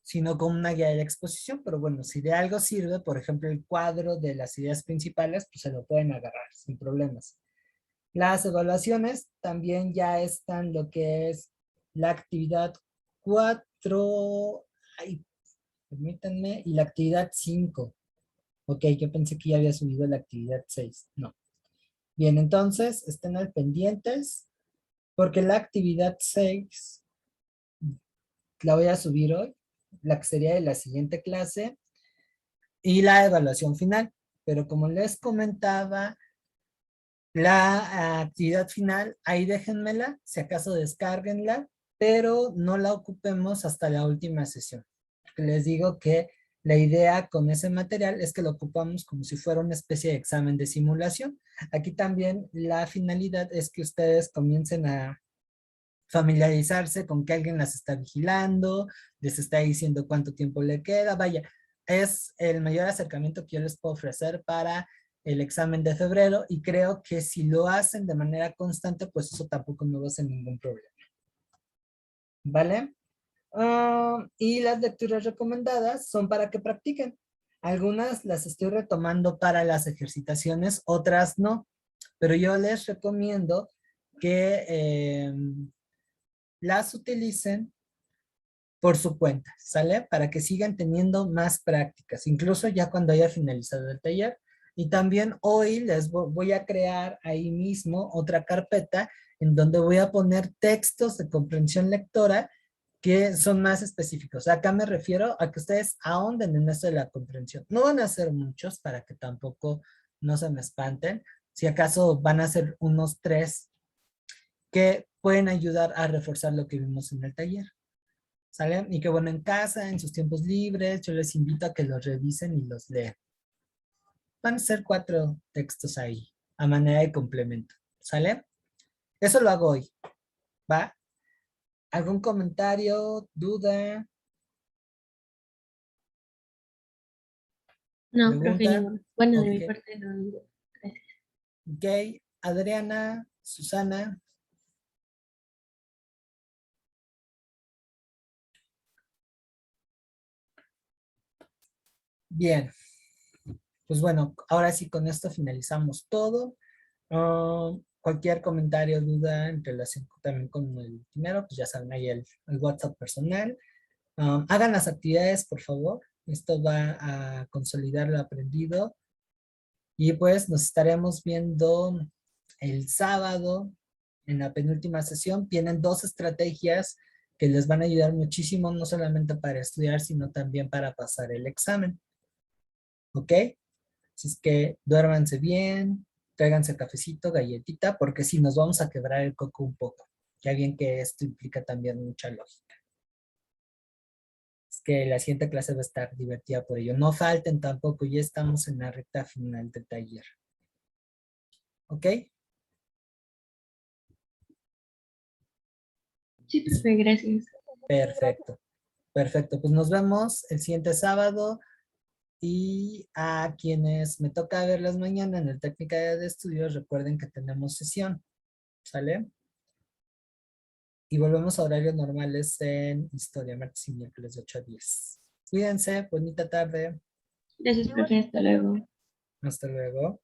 sino como una guía de exposición, pero bueno, si de algo sirve, por ejemplo, el cuadro de las ideas principales, pues se lo pueden agarrar sin problemas. Las evaluaciones también ya están lo que es la actividad 4, ay, permítanme, y la actividad 5. Ok, yo pensé que ya había subido la actividad 6. No. Bien, entonces estén al pendientes porque la actividad 6 la voy a subir hoy, la que sería de la siguiente clase y la evaluación final. Pero como les comentaba, la actividad final, ahí déjenmela, si acaso descárguenla, pero no la ocupemos hasta la última sesión. Porque les digo que la idea con ese material es que lo ocupamos como si fuera una especie de examen de simulación. Aquí también la finalidad es que ustedes comiencen a familiarizarse con que alguien las está vigilando, les está diciendo cuánto tiempo le queda, vaya, es el mayor acercamiento que yo les puedo ofrecer para el examen de febrero y creo que si lo hacen de manera constante, pues eso tampoco no va a ser ningún problema. ¿Vale? Y las lecturas recomendadas son para que practiquen. Algunas las estoy retomando para las ejercitaciones, otras no. Pero yo les recomiendo que las utilicen por su cuenta, ¿sale? Para que sigan teniendo más prácticas, incluso ya cuando haya finalizado el taller. Y también hoy les voy a crear ahí mismo otra carpeta en donde voy a poner textos de comprensión lectora que son más específicos. Acá me refiero a que ustedes ahonden en esto de la comprensión. No van a ser muchos para que tampoco no se me espanten. Si acaso van a ser unos 3 que pueden ayudar a reforzar lo que vimos en el taller. ¿Sale? Y que bueno, en casa, en sus tiempos libres, yo les invito a que los revisen y los lean. Van a ser 4 textos ahí, a manera de complemento. ¿Sale? Eso lo hago hoy. ¿Va? ¿Algún comentario, duda, No, profe, pregunta? ninguno. Bueno, de mi Ok. parte no, ninguno. Gracias. Ok. Adriana, Susana. Bien. Pues bueno, ahora sí con esto finalizamos todo. Cualquier comentario, duda en relación también con el primero, pues ya saben, ahí el WhatsApp personal. Hagan las actividades, por favor. Esto va a consolidar lo aprendido. Y pues nos estaremos viendo el sábado en la penúltima sesión. Tienen 2 estrategias que les van a ayudar muchísimo, no solamente para estudiar, sino también para pasar el examen. ¿Ok? Así es que duérmanse bien, tráiganse cafecito, galletita, porque si nos vamos a quebrar el coco un poco. Ya bien que esto implica también mucha lógica. Es que la siguiente clase va a estar divertida por ello. No falten tampoco, ya estamos en la recta final del taller. ¿Ok? Sí, profe, gracias. Perfecto. Perfecto. Pues nos vemos el siguiente sábado. Y a quienes me toca verlas mañana en el técnica de estudios, recuerden que tenemos sesión. ¿Sale? Y volvemos a horarios normales en historia, martes y miércoles de 8 a 10. Cuídense, bonita tarde. Gracias, profe, hasta luego. Hasta luego.